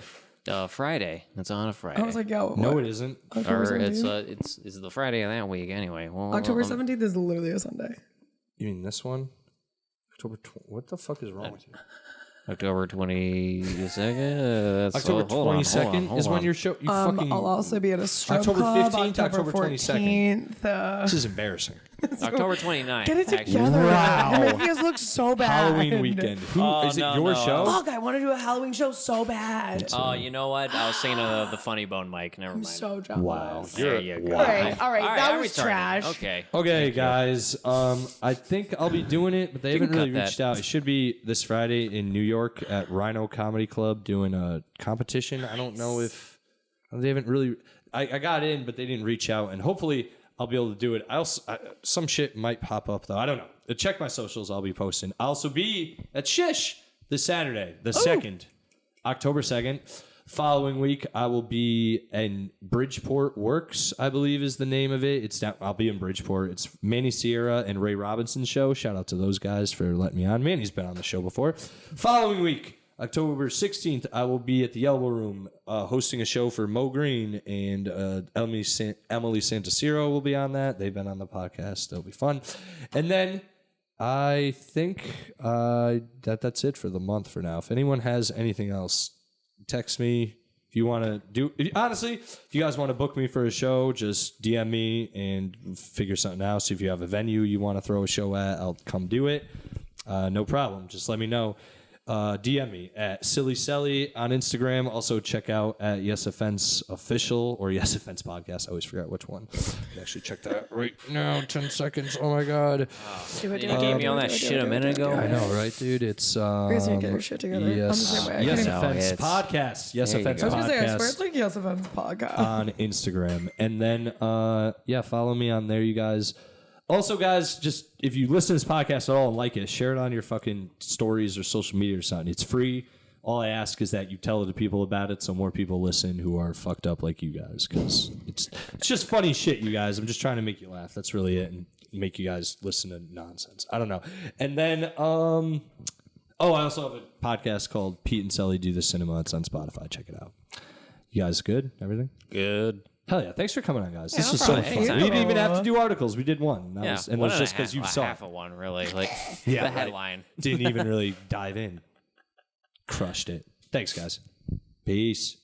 Friday. It's on a Friday. I was like, yo, No, what? it isn't. October or 17th? it's the Friday of that week anyway. Well, October 17th is literally a Sunday. You mean this one? What the fuck is wrong with you? October 22nd. October 22nd is when your show. You fucking. I'll also be at a stroke October club, 15th, October 22nd. 14th. This is embarrassing. October 29th. Get it actually. together. Wow. You're making us look so bad. Halloween weekend. Who is it? no, Your no. show? Fuck, I want to do a Halloween show so bad. Oh, you know what? I was thinking of the Funny Bone mic. Never mind. I'm so jealous. Wow. There you go. All right, that I'm was retarded. trash. Okay. Okay, guys. I think I'll be doing it, but they haven't can really cut that. reached out. It should be this Friday in New York at Rhino Comedy Club doing a competition. I don't know if they haven't really. I got in, but they didn't reach out, and hopefully I'll be able to do it. Some shit might pop up though. I don't know. Check my socials. I'll be posting. I'll also be at Shish this Saturday, the 2nd, October 2nd. Following week, I will be in Bridgeport Works, I believe is the name of it. I'll be in Bridgeport. It's Manny Sierra and Ray Robinson's show. Shout out to those guys for letting me on. Manny's been on the show before. Following week, October 16th, I will be at the Elbow Room hosting a show for Mo Green, and Emily Santasiro will be on that. They've been on the podcast. It'll be fun. And then I think that's it for the month for now. If anyone has anything else, text me. If you want to honestly, if you guys want to book me for a show, just DM me and figure something out. See if you have a venue you want to throw a show at, I'll come do it. No problem. Just let me know. DM me at Silly Selly on Instagram. Also check out at Yes Offense Official or Yes Offense Podcast. I always forget which one. I can actually check that right now. 10 seconds. Oh my god. Do it, You gave me all that shit a minute ago. I know, right, dude? It's Grace, you get your shit together. I'm the same way. I Yes can't even- Offense it's- Podcast. Yes There you Offense go. I was gonna say, I swear Podcast it's like Yes Offense podcast. on Instagram. And then follow me on there, you guys. Also, guys, just if you listen to this podcast at all and like it, share it on your fucking stories or social media or something. It's free. All I ask is that you tell other people about it so more people listen who are fucked up like you guys. Because it's just funny shit, you guys. I'm just trying to make you laugh. That's really it. And make you guys listen to nonsense. I don't know. And then, I also have a podcast called Pete and Sully Do the Cinema. It's on Spotify. Check it out. You guys good? Everything? Good. Hell yeah. Thanks for coming on, guys. This no was so problem. much fun. Anytime. We didn't even have to do articles. We did one. Yeah, And it was just because you saw half it. of one, really. Like Yeah, the right. headline. Didn't even really dive in. Crushed it. Thanks, guys. Peace.